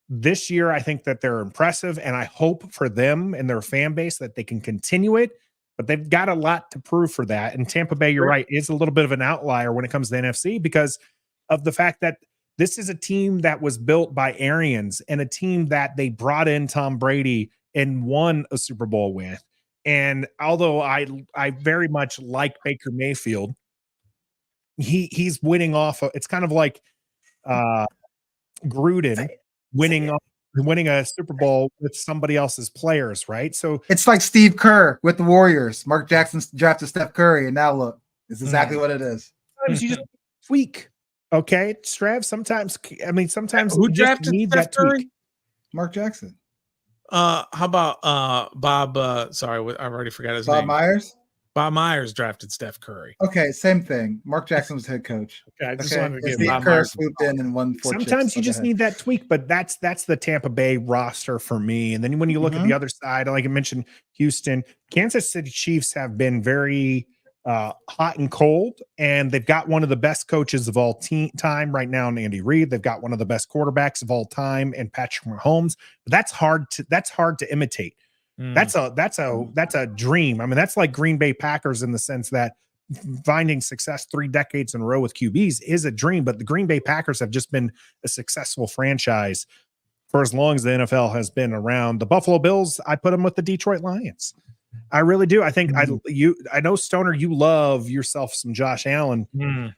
this year, I think that they're impressive, and I hope for them and their fan base that they can continue it. But they've got a lot to prove for that. And Tampa Bay, you're right, is a little bit of an outlier when it comes to the NFC because of the fact that this is a team that was built by Arians and a team that they brought in Tom Brady and won a Super Bowl with. And although I very much like Baker Mayfield, he's winning off. It's kind of like Gruden winning a Super Bowl with somebody else's players, right? So it's like Steve Kerr with the Warriors. Mark Jackson drafted Steph Curry, and now look, it's exactly what it is. Sometimes you just tweak, okay, Strav. Sometimes who you just drafted need Steph that tweak. Curry? Mark Jackson. How about Bob? Sorry, I've already forgot his Bob name. Myers. Bob Myers drafted Steph Curry. Okay, same thing. Mark Jackson was head coach. Okay, I just wanted to get Steve Bob Kerr Myers. swooped in and won 4 Sometimes chips. you just need that tweak, but that's the Tampa Bay roster for me. And then when you look at the other side, like I mentioned, Houston, Kansas City Chiefs have been very hot and cold, and they've got one of the best coaches of all time right now in Andy Reid. They've got one of the best quarterbacks of all time in Patrick Mahomes. But that's hard to imitate. That's a dream. I mean, that's like Green Bay Packers in the sense that finding success 3 decades in a row with QBs is a dream, but the Green Bay Packers have just been a successful franchise for as long as the NFL has been around. The Buffalo Bills, I put them with the Detroit Lions. I really do. I think I know, Stoner, you love yourself some Josh Allen.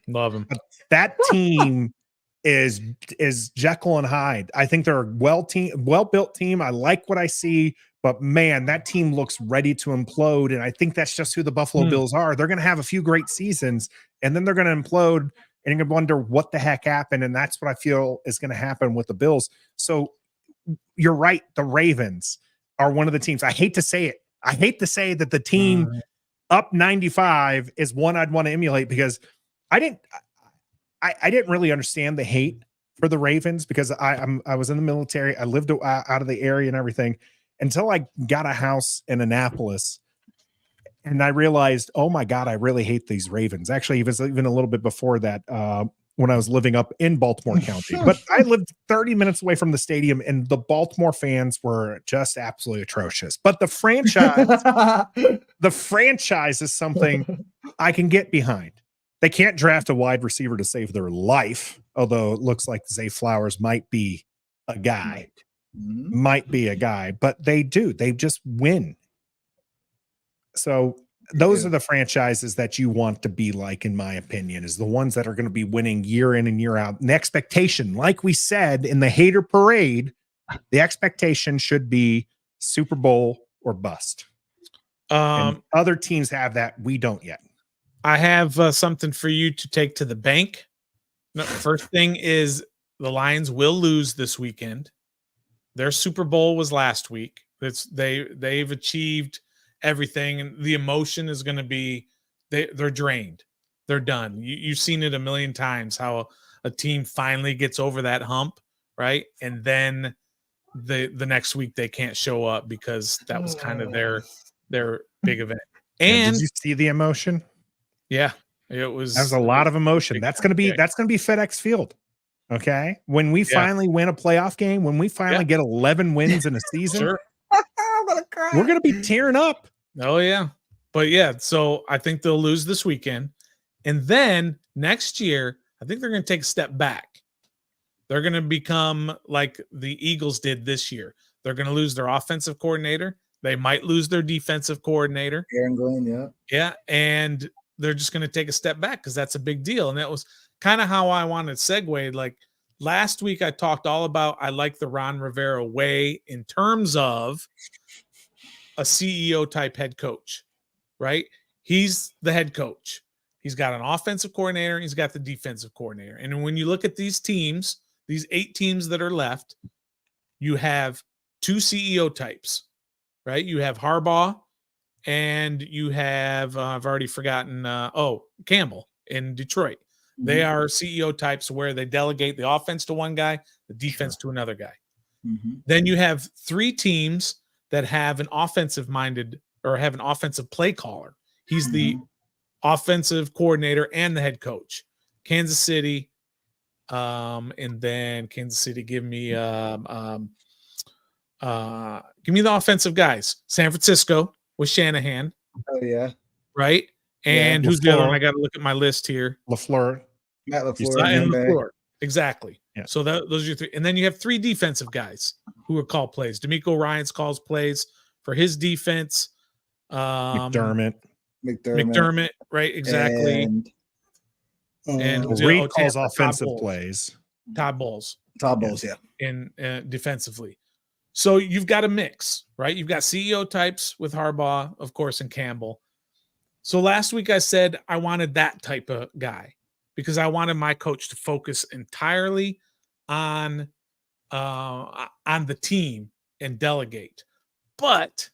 Love him. But that team is Jekyll and Hyde. I think they're a well-built team. I like what I see. But man, that team looks ready to implode. And I think that's just who the Buffalo Bills are. They're going to have a few great seasons and then they're going to implode and you're going to wonder what the heck happened. And that's what I feel is going to happen with the Bills. So you're right. The Ravens are one of the teams. I hate to say it. I hate to say that the team up 95 is one I'd want to emulate because I didn't really understand the hate for the Ravens because I was in the military. I lived out of the area and everything. Until I got a house in Annapolis and I realized, oh my God, I really hate these Ravens. Actually, it was even a little bit before that when I was living up in Baltimore County. But I lived 30 minutes away from the stadium and the Baltimore fans were just absolutely atrocious. But the franchise is something I can get behind. They can't draft a wide receiver to save their life, although it looks like Zay Flowers might be a guy. But they just win. So those are the franchises that you want to be like, in my opinion, is the ones that are going to be winning year in and year out. And the expectation, like we said in the hater parade, the expectation should be Super Bowl or bust. And other teams have that. We don't yet. I have something for you to take to the bank. No, first thing is the Lions will lose this weekend. Their Super Bowl was last week. They've achieved everything, and the emotion is going to be they're drained. They're done. You've seen it a million times how a team finally gets over that hump, right? And then the next week they can't show up because that was kind of their big event. And did you see the emotion? Yeah, that was a lot of emotion. That's going to be FedEx Field. Okay. When we finally win a playoff game, when we finally get 11 wins in a season, I'm gonna cry. We're going to be tearing up. Oh, yeah. But yeah, so I think they'll lose this weekend. And then next year, I think they're going to take a step back. They're going to become like the Eagles did this year. They're going to lose their offensive coordinator. They might lose their defensive coordinator. Aaron Glenn, yeah. Yeah. And they're just going to take a step back because that's a big deal. And that was kind of how I wanted to segue. Like last week, I talked all about I like the Ron Rivera way in terms of a CEO type head coach, right? He's the head coach. He's got an offensive coordinator. He's got the defensive coordinator. And when you look at these teams, these 8 teams that are left, you have 2 CEO types, right? You have Harbaugh and you have, I've already forgotten, Campbell in Detroit. Mm-hmm. They are CEO types where they delegate the offense to one guy, the defense to another guy. Mm-hmm. Then you have 3 teams that have an offensive minded or have an offensive play caller. He's the offensive coordinator and the head coach. Kansas City, and then Kansas City, give me the offensive guys. San Francisco with Shanahan. Oh yeah, right. And Yeah, who's the other one? LaFleur. I got to look at my list here. LaFleur. Matt And LaFleur. LaFleur. Exactly. Yeah. So those are your three. And then you have three defensive guys who are call plays. D'Amico Ryans calls plays for his defense. McDermott, right? Exactly. And who's the- Reed oh, calls Tampa, offensive plays. Todd Bowles. Todd Bowles, yeah. In defensively. So you've got a mix, right? You've got CEO types with Harbaugh, of course, and Campbell. So last week I said I wanted that type of guy because I wanted my coach to focus entirely on the team and delegate. But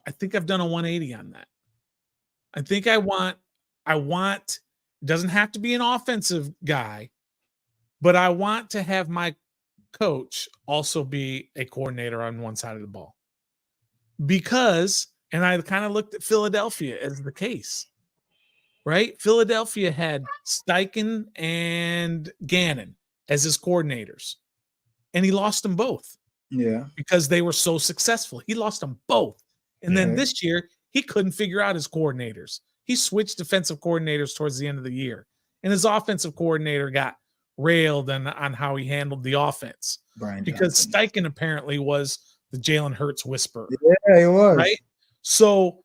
I think I've done a 180 on that. I think I want, it doesn't have to be an offensive guy, but I want to have my coach also be a coordinator on one side of the ball. Because, and I kind of looked at Philadelphia as the case, right? Philadelphia had Steichen and Gannon as his coordinators, and he lost them both. Yeah. Because they were so successful. He lost them both. And then this year, he couldn't figure out his coordinators. He switched defensive coordinators towards the end of the year, and his offensive coordinator got railed on how he handled the offense. Brian because Johnson. Steichen apparently was the Jalen Hurts whisperer. Yeah, he was. Right? So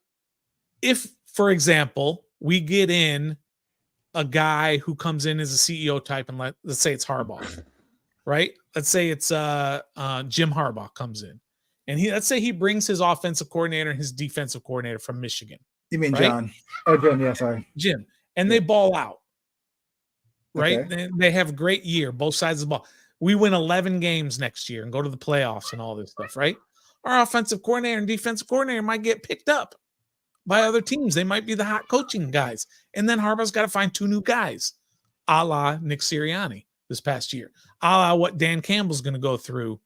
if, for example, we get in a guy who comes in as a CEO type, and let's say it's Harbaugh, right? Let's say it's Jim Harbaugh comes in, and let's say he brings his offensive coordinator and his defensive coordinator from Michigan. You mean right? John? Oh, Jim. Yeah, sorry. Jim, and they ball out, right? Okay. They have a great year, both sides of the ball. We win 11 games next year and go to the playoffs and all this stuff, right? Our offensive coordinator and defensive coordinator might get picked up by other teams. They might be the hot coaching guys. And then Harbaugh's got to find two new guys, a la Nick Sirianni this past year, a la what Dan Campbell's going to go through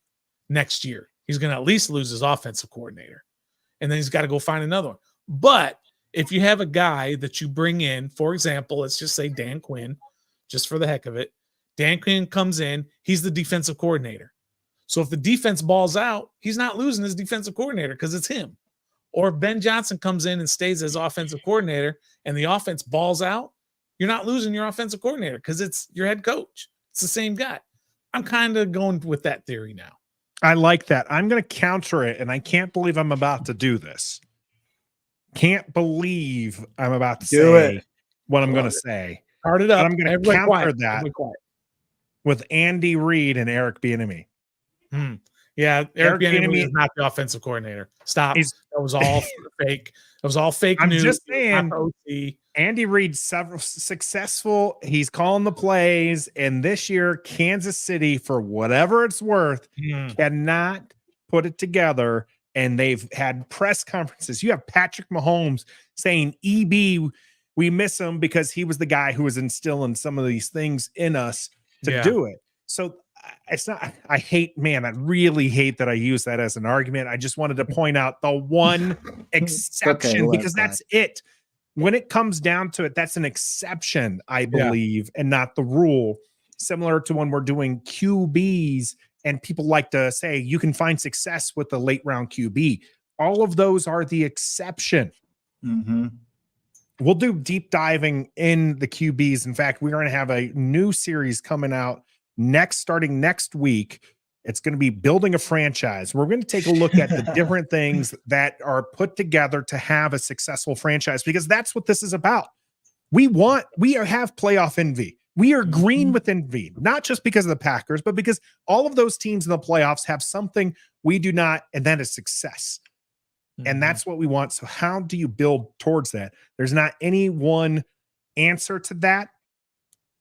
next year. He's going to at least lose his offensive coordinator. And then he's got to go find another one. But if you have a guy that you bring in, for example, let's just say Dan Quinn, just for the heck of it, Dan Quinn comes in, he's the defensive coordinator. So if the defense balls out, he's not losing his defensive coordinator because it's him. Or if Ben Johnson comes in and stays as offensive coordinator and the offense balls out, you're not losing your offensive coordinator because it's your head coach. It's the same guy. I'm kind of going with that theory now. I like that. I'm going to counter it, and I can't believe I'm about to do this. Can't believe I'm about to say what I'm going to say. Start it up. But I'm going to counter that quiet. with Andy Reid and Eric Bieniemy. Yeah, Eric Bieniemy is not the offensive coordinator. Stop. That was all fake. That was all fake news. I'm just saying, Andy Reid, successful. He's calling the plays, and this year, Kansas City, for whatever it's worth, cannot put it together. And they've had press conferences. You have Patrick Mahomes saying, "EB, we miss him because he was the guy who was instilling some of these things in us to do it." So it's not, I really hate that I use that as an argument. I just wanted to point out the one exception because that's it. When it comes down to it, that's an exception, I believe, and not the rule. Similar to when we're doing QBs and people like to say you can find success with the late round QB. All of those are the exception. We'll do deep diving in the QBs. In fact, we're going to have a new series coming out starting next week. It's going to be building a franchise. We're going to take a look at the different things that are put together to have a successful franchise, because that's what this is about. We have playoff envy. We are green with envy, not just because of the Packers, but because all of those teams in the playoffs have something we do not, and that is success. And that's what we want. So how do you build towards that? There's not any one answer to that.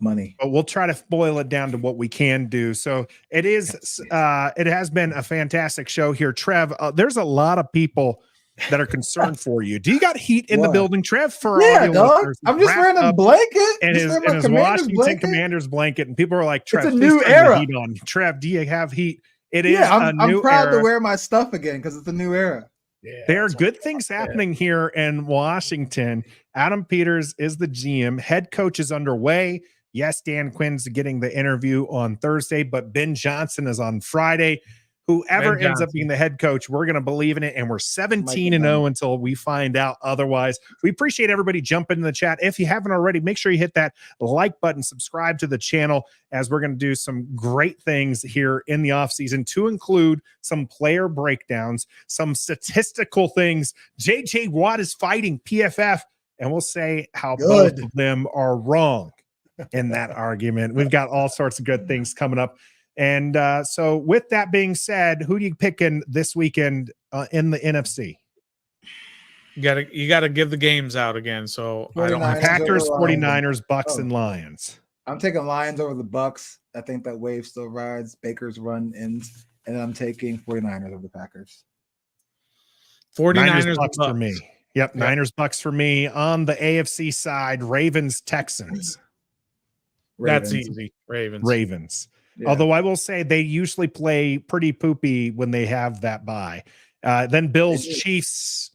Money. But we'll try to boil it down to what we can do. So it has been a fantastic show here. Trev, there's a lot of people that are concerned for you. Do you got heat in the building, Trev? For dog. I'm just wearing a blanket. And his Washington Commanders blanket. And people are like, Trev, it's a new era. Heat on. Trev, do you have heat? It is. I'm proud to wear my stuff again because it's a new era. There are good things happening here in Washington. Adam Peters is the GM. Head coach is underway. Yes, Dan Quinn's getting the interview on Thursday, but Ben Johnson is on Friday. Whoever ends up being the head coach, we're going to believe in it. And we're 17-0 until we find out otherwise. We appreciate everybody jumping in the chat. If you haven't already, make sure you hit that like button, subscribe to the channel, as we're going to do some great things here in the offseason, to include some player breakdowns, some statistical things. JJ Watt is fighting PFF, and we'll say how both of them are wrong in that argument. We've got all sorts of good things coming up. And so with that being said, who do you pick in this weekend in the NFC? You gotta give the games out again. So I don't have Packers, 49ers, Bucks, and Lions. I'm taking Lions over the Bucks. I think that wave still rides. Baker's run ends. And I'm taking 49ers over the Packers. 49ers Bucks for me. Yep, Niners, Bucks for me. On the AFC side, Ravens, Texans. That's easy. Ravens. Yeah. Although I will say they usually play pretty poopy when they have that bye. Then Bills, Chiefs.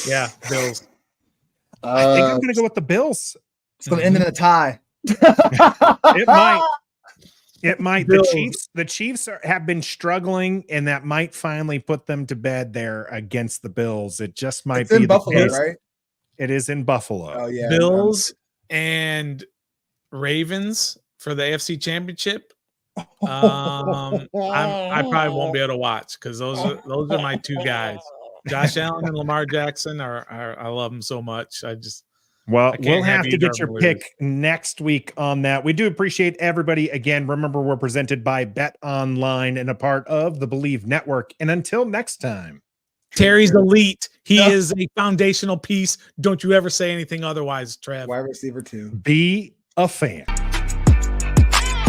Yeah, Bills. I think I'm going to go with the Bills. It's going to end in a tie. It might. It might. The Chiefs have been struggling, and that might finally put them to bed there against the Bills. It just might be in Buffalo, right? It is in Buffalo. Oh yeah, Bills and Ravens for the AFC Championship. I probably won't be able to watch because those are my two guys. Josh Allen and Lamar Jackson I love them so much. We'll have to get your pick next week on that. We do appreciate everybody. Again, remember, we're presented by Bet Online and a part of the Believe Network. And until next time, Terry's elite. He is a foundational piece. Don't you ever say anything otherwise, Trev. Wide receiver 2. Be a fan.